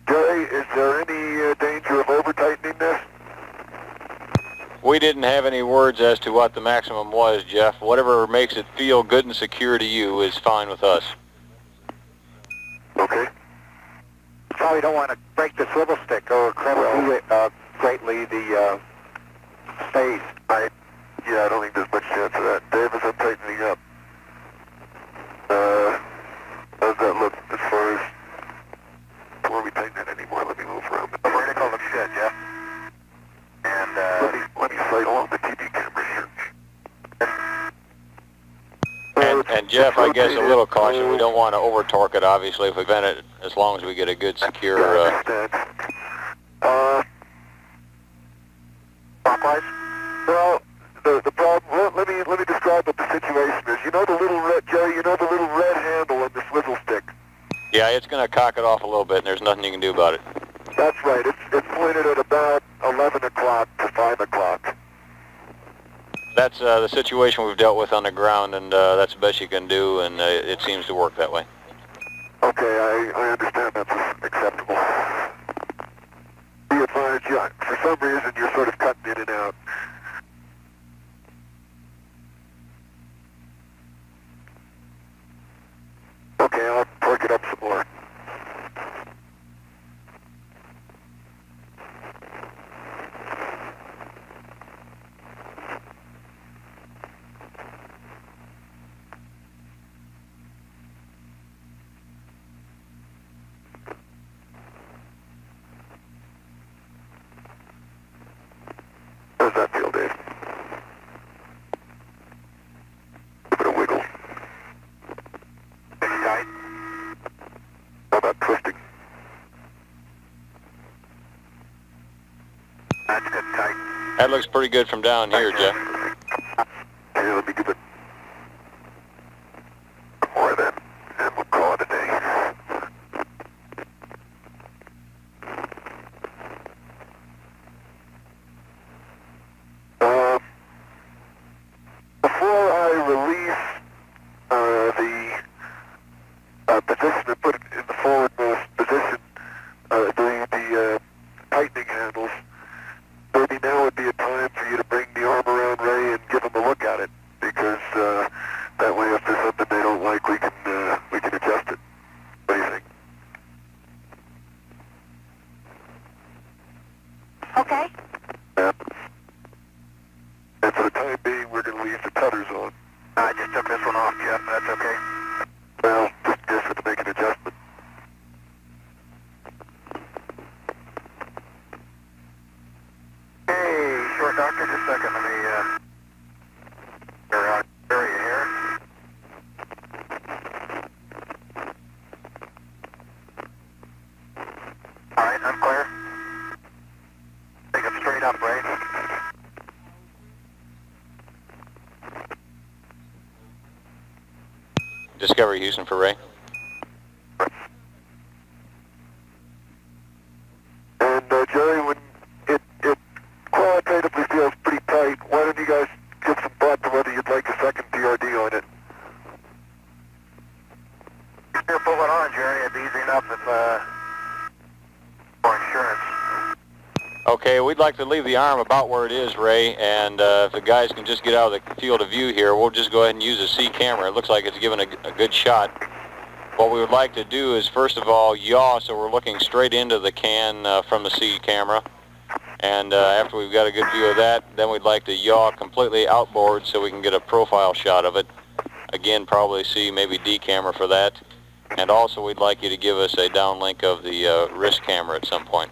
Jerry, is there any danger of over-tightening this? We didn't have any words as to what the maximum was, Jeff. Whatever makes it feel good and secure to you is fine with us. Okay. Probably don't want to break the swivel stick or crimp greatly the space. Yeah, I don't think there's much chance of that. Davis, I'm tightening up. How's that look as far as... Before we tighten it anymore, let me move around. The vertical looks good, Jeff. And Let me sight along the TV camera here. And Jeff, I guess a little caution. We don't want to over-torque it, obviously, if we vent it, as long as we get a good, secure... I understand. clockwise. Well, the problem, let me describe what the situation is. You know the little red, Jerry, you know the little red handle on the swivel stick? Yeah, it's going to cock it off a little bit, and there's nothing you can do about it. That's right. It's pointed at about 11 o'clock to 5 o'clock. That's the situation we've dealt with on the ground, and that's the best you can do, and it seems to work that way. Okay, I understand that's acceptable. Be advised, yeah, for some reason you're sort of cutting in and out. That's good, tight. That looks pretty good from down here, Jeff. Okay, let me give it more then, and we'll call it a day. Before I release the position and put it in the forwardmost position, doing the tightening handles, maybe now would be a time for you to bring the arm around Ray and give him a look at it, because that way if there's something they don't like, we can adjust it. What do you think? Okay. Yeah. And for the time being, we're going to leave the cutters on. I just took this one off, Jeff. That's okay. Well, just have to make an adjustment. Hey, short doctor, just a second. Let me, clear out area here. All right, I'm clear. Take him straight up, Ray. Discovery Houston for Ray. And Jerry, when it qualitatively feels pretty tight, why don't you guys give some thought to whether you'd like a second PRD on it? You're pulling on, Jerry. It'd be easy enough if, for insurance. Okay, we'd like to leave the arm about where it is, Ray, and if the guys can just get out of the field of view here, we'll just go ahead and use a C camera. It looks like it's given a good shot. What we would like to do is, first of all, yaw so we're looking straight into the can from the C camera. And after we've got a good view of that, then we'd like to yaw completely outboard so we can get a profile shot of it. Again, probably C, maybe D camera for that. And also we'd like you to give us a downlink of the wrist camera at some point.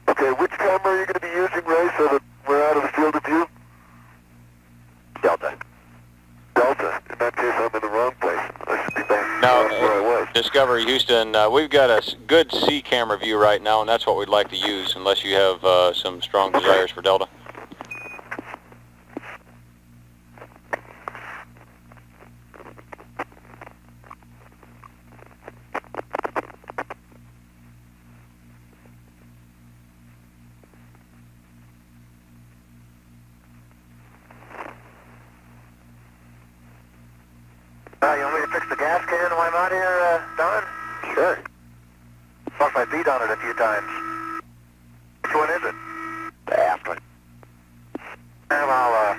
Okay, which camera are you going to be using, Ray, so that we're out of the field of view? Delta. Delta. In that case, I'm in the wrong place. I should be back No, where I was. Discovery Houston, we've got a good C camera view right now, and that's what we'd like to use, unless you have some strong desires for Delta. You want me to fix the gas can while I'm out here, Don? Sure. Bumped my feet on it a few times. Which one is it? The aft one. Well, I'll,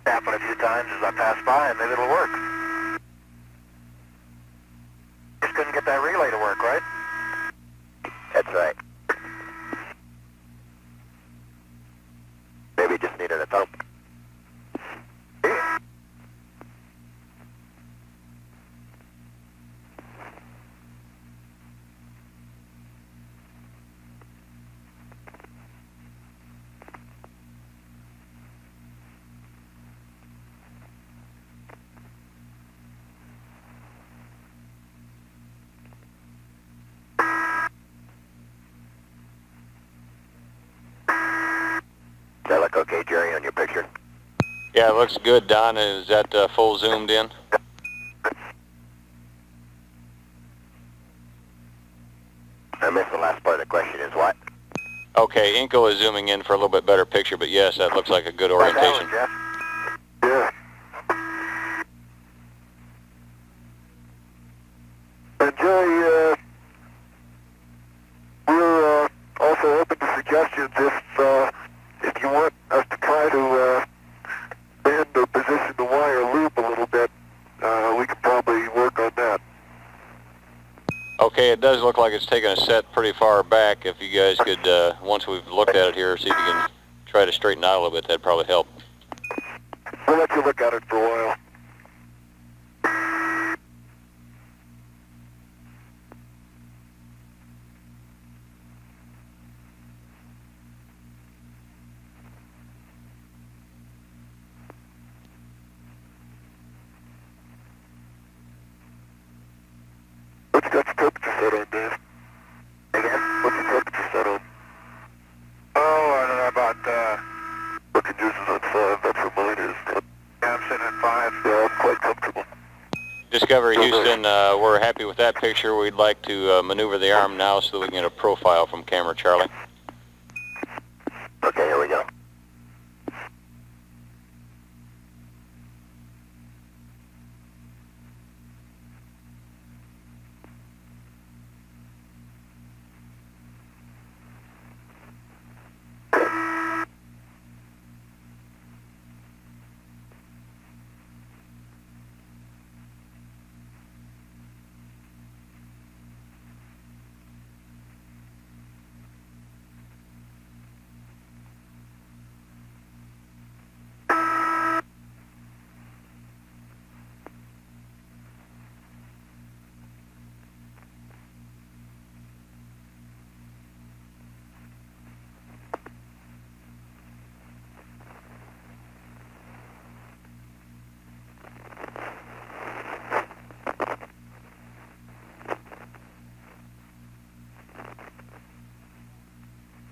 tap it a few times as I pass by and maybe it'll work. Just couldn't get that relay to work, right? That's right. Maybe just needed a thump. Does that look okay, Jerry, on your picture? Yeah, it looks good, Don. Is that full zoomed in? I missed the last part of the question is what? Okay, Inco is zooming in for a little bit better picture, but yes, that looks like a good orientation. Jeff. Yeah. And Jerry, we're also open to suggestions if you want us to try to bend or position the wire loop a little bit, we could probably work on that. Okay, it does look like it's taken a set pretty far back. If you guys could, once we've looked at it here, see if you can try to straighten out a little bit, that'd probably help. We'll let you look at it for a while. What's got your temperature set on, Dave? Again? What's your Discovery Houston, we're happy with that picture. We'd like to maneuver the arm now so that we can get a profile from camera Charlie. Okay, here we go.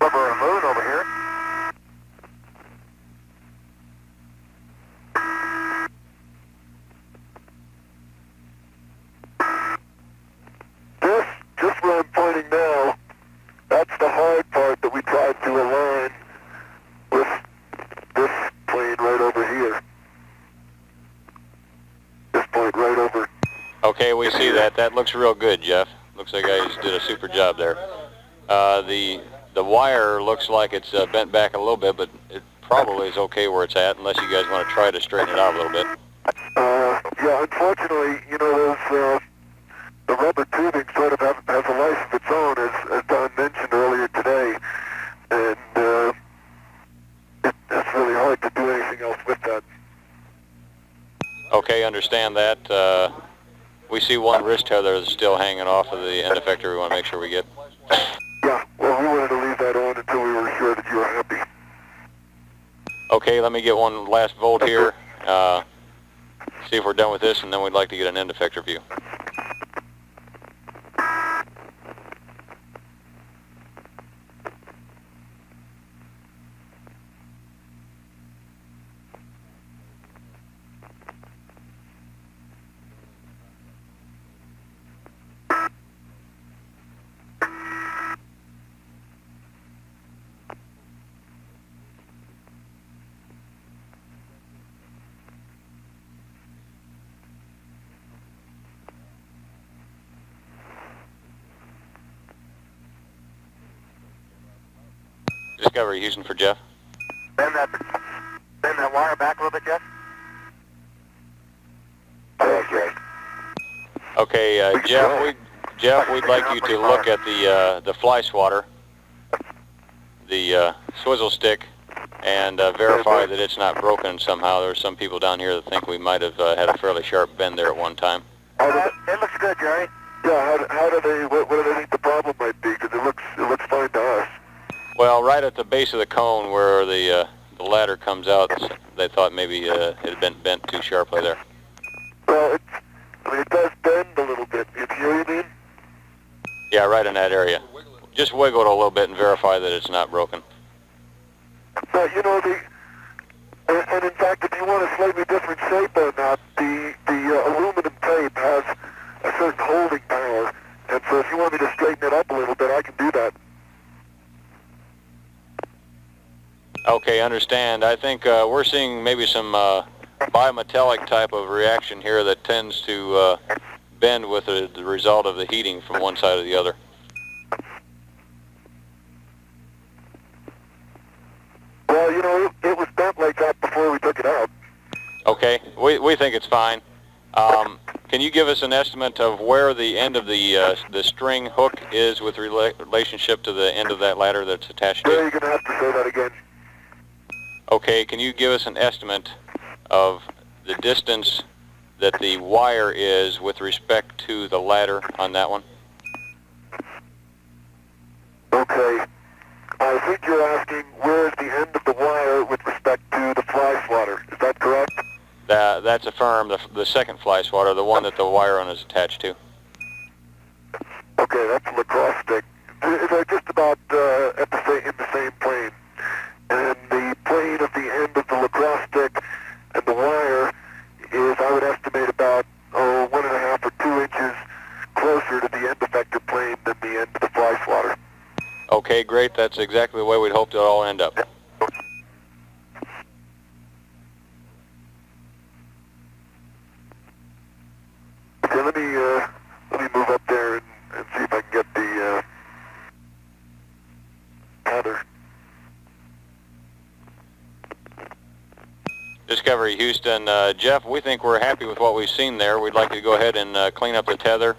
Over a moon over here. Just where I'm pointing now, that's the hard part that we tried to align with this plane right over here. This point right over. Okay, we see that. That looks real good, Jeff. Looks like I just did a super job there. The wire looks like it's bent back a little bit, but it probably is okay where it's at, unless you guys want to try to straighten it out a little bit. Yeah, unfortunately, you know, those, the rubber tubing sort of has a life of its own, as Don mentioned earlier today, and it's really hard to do anything else with that. Okay, understand that. We see one wrist tether that's still hanging off of the end effector we want to make sure we get. Yeah, well, we wanted to leave that on until we were sure that you were happy. Okay, let me get one last volt here. See if we're done with this, and then we'd like to get an end effector view. Discovery Houston for Jeff. Bend that wire back a little bit, Jeff. Okay. Okay, Jeff, we'd like you to look at the fly swatter, the swizzle stick, and verify that it's not broken somehow. There's some people down here that think we might have had a fairly sharp bend there at one time. It looks good, Jerry. Yeah, how do they, what do they think the problem might be? Because it looks fine to us. Well, right at the base of the cone where the ladder comes out, they thought maybe it had been bent too sharply there. Well, it does bend a little bit. You know what I mean? Yeah, right in that area. Just wiggle it a little bit and verify that it's not broken. But you know, and in fact, if you want a slightly different shape on that, the aluminum tape has a certain holding power, and so if you want me to straighten it up a little bit, I can do that. Okay, understand. I think we're seeing maybe some bimetallic type of reaction here that tends to bend with the result of the heating from one side or the other. Well, you know, it was bent like that before we took it out. Okay, we think it's fine. Can you give us an estimate of where the end of the string hook is with relationship to the end of that ladder that's attached to Yeah, it? you're going to have to say that again. Okay, can you give us an estimate of the distance that the wire is with respect to the ladder on that one? Okay. I think you're asking where's the end of the wire with respect to the fly swatter. Is that correct? That's affirmed, the second fly swatter, the one that the wire on is attached to. Okay, that's a lacrosse stick. They're just about in the same plane. And the plane of the end of the lacrosse stick and the wire is, I would estimate, about 1.5 Okay, great. That's exactly the way we'd hoped it all end up. Okay, let me move up there and see if I can get the tether. Discovery Houston, Jeff, we think we're happy with what we've seen there. We'd like you to go ahead and clean up the tether.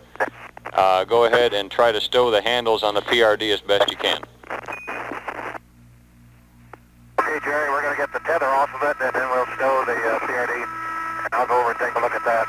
Go ahead and try to stow the handles on the PRD as best you can. Okay, Jerry, we're going to get the tether off of it, and then we'll stow the PRD. And I'll go over and take a look at that.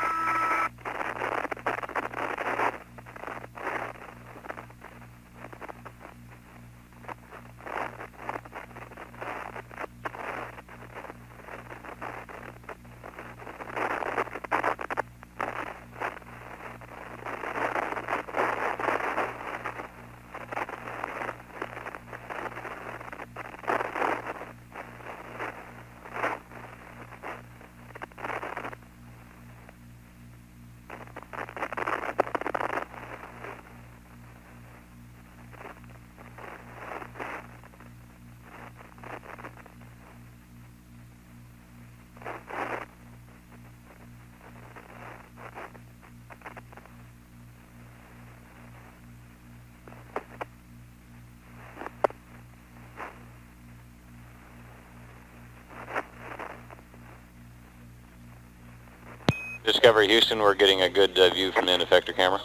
Discovery Houston, we're getting a good view from the end effector camera.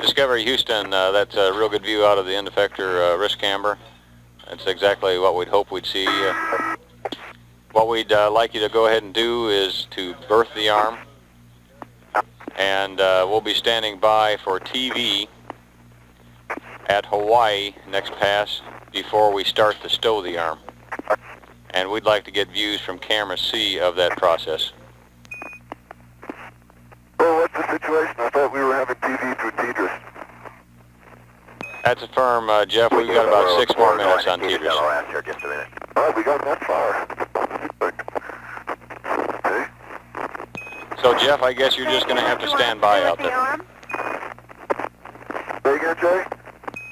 Discovery Houston, that's a real good view out of the end effector wrist camber. That's exactly what we'd hope we'd see. What we'd like you to go ahead and do is to berth the arm, and we'll be standing by for TV at Hawaii next pass before we start to stow the arm. And we'd like to get views from camera C of that process. Well, what's the situation? I thought we were having TV through Tidris. That's a firm, Jeff. We've got about 6 more minutes on Tidris. LOS here, just a minute. Oh, we got that far. Okay. So, Jeff, I guess you're just going to have to stand by out there. Say again, Jay?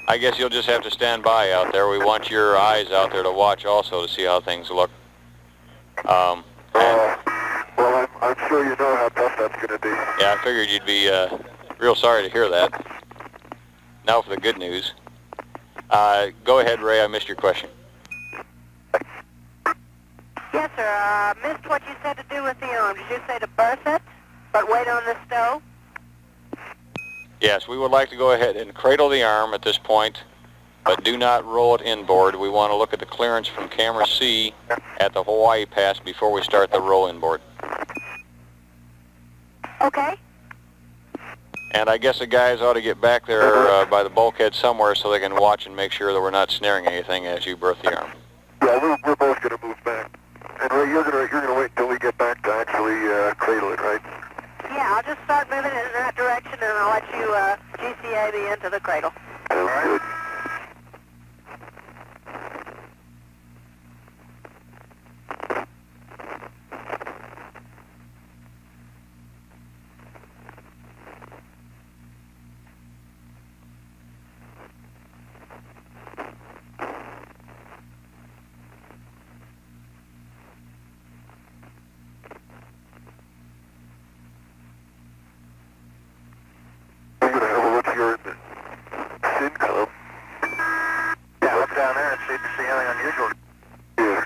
I guess you'll just have to stand by out there. We want your eyes out there to watch also to see how things look. Well, I'm sure you know how tough that's going to be. Yeah, I figured you'd be real sorry to hear that. Now for the good news. Go ahead, Ray. I missed your question. Yes, sir. Missed what you said to do with the arm. Did you say to berth it, but wait on the stow? Yes, we would like to go ahead and cradle the arm at this point, but do not roll it inboard. We want to look at the clearance from camera C at the Hawaii pass before we start the roll inboard. Okay. And I guess the guys ought to get back there by the bulkhead somewhere so they can watch and make sure that we're not snaring anything as you berth the arm. Yeah, we're both going to move back. And Ray, you're gonna wait until we get back to actually cradle it, right? Yeah, I'll just start moving in that direction, and I'll let you GCA me into the cradle. Sounds good. I'm going to have a look here in the SYNCOM. Yeah, look down there and see if you see anything unusual. Yeah.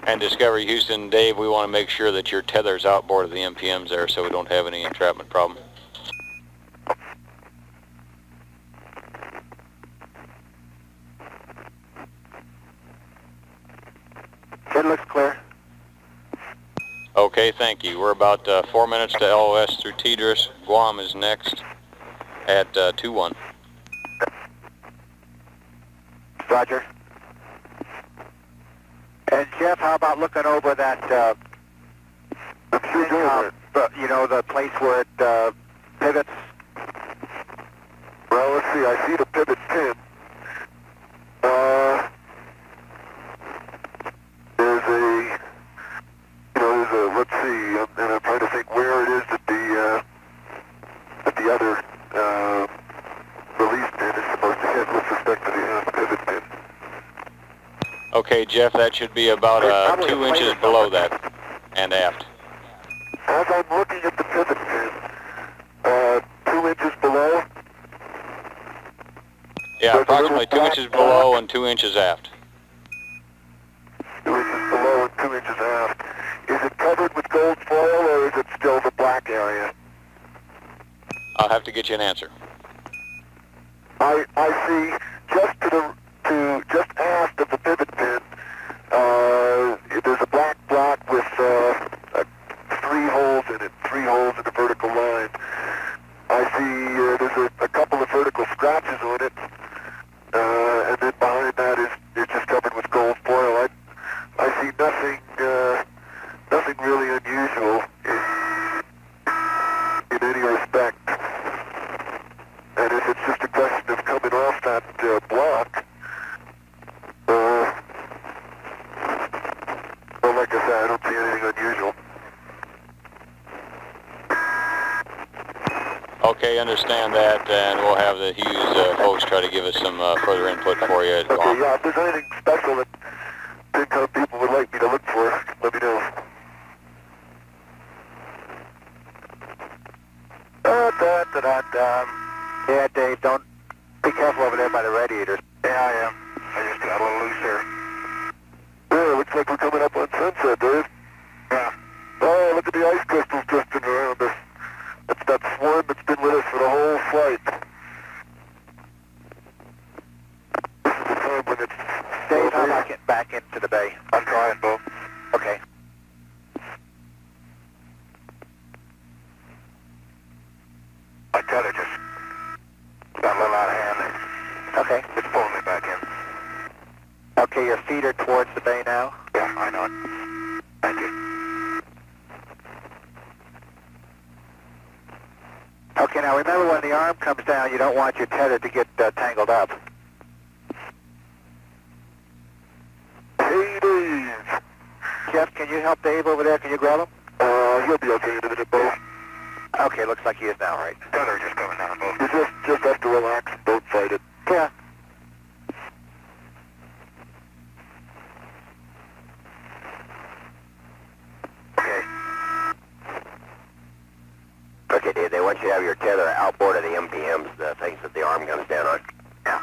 And Discovery Houston, Dave, we want to make sure that your tether's outboard of the MPMs there so we don't have any entrapment problem. It looks clear. Okay, thank you. We're about 4 minutes to LOS through TDRS. Guam is next at 2-1. Roger. And Jeff, how about looking over that, you know, the place where it pivots? Well, let's see. I see the pivot pin. Let's see, and I'm trying to think where it is that the other release pin is supposed to hit with respect to the pivot pin. Okay, Jeff, that should be about 2 inches below that and aft. As I'm looking at the pivot pin, 2 inches below. Yeah, There's approximately 2 inches below and 2 inches aft. 2 inches below and 2 inches aft. Is it covered with gold foil or is it still the black area? I'll have to get you an answer. I see just just aft of the pivot pin, there's a black block with 3 holes in it, 3 holes in the vertical line. I see there's a couple of vertical scratches on it, and then behind that is just covered with gold foil. I see nothing really unusual in any respect. And if it's just a question of coming off that block, well, like I said, I don't see anything unusual. Okay, understand that, and we'll have the Hughes folks try to give us some further input for you at Okay, Guam. yeah, if there's anything special that PINCOM people would like me to look for, let me know. Yeah, Dave, don't be careful over there by the radiators. Yeah, I am. I just got a little loose here. Yeah, looks like we're coming up on sunset, Dave. Yeah. Oh, look at the ice crystals drifting around us. That's that swarm that's been with us for the whole flight. This is the time when it's... Dave, how about getting back into the bay? I'm trying, Bo. Okay. My tether just got a little out of hand there. Okay. It's pulling me back in. Okay, your feet are towards the bay now? Yeah, I know it. Thank you. Okay, now remember when the arm comes down, you don't want your tether to get tangled up. Hey, Dave. Jeff, can you help Dave over there? Can you grab him? He'll be okay in a minute, Bo. Okay, looks like he is now, right? Tether just coming down, Bo. You just have to relax and don't fight it. Yeah. Okay. Okay, Dave, they want you to have your tether outboard of the MPMs, the things that the arm comes down on. Yeah.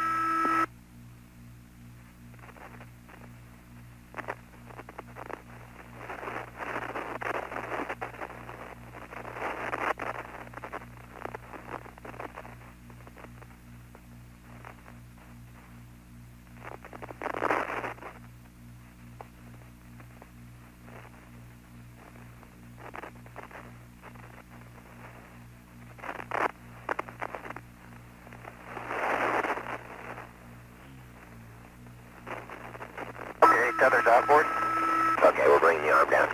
Okay, tether's outboard. Okay, we'll bring the arm down.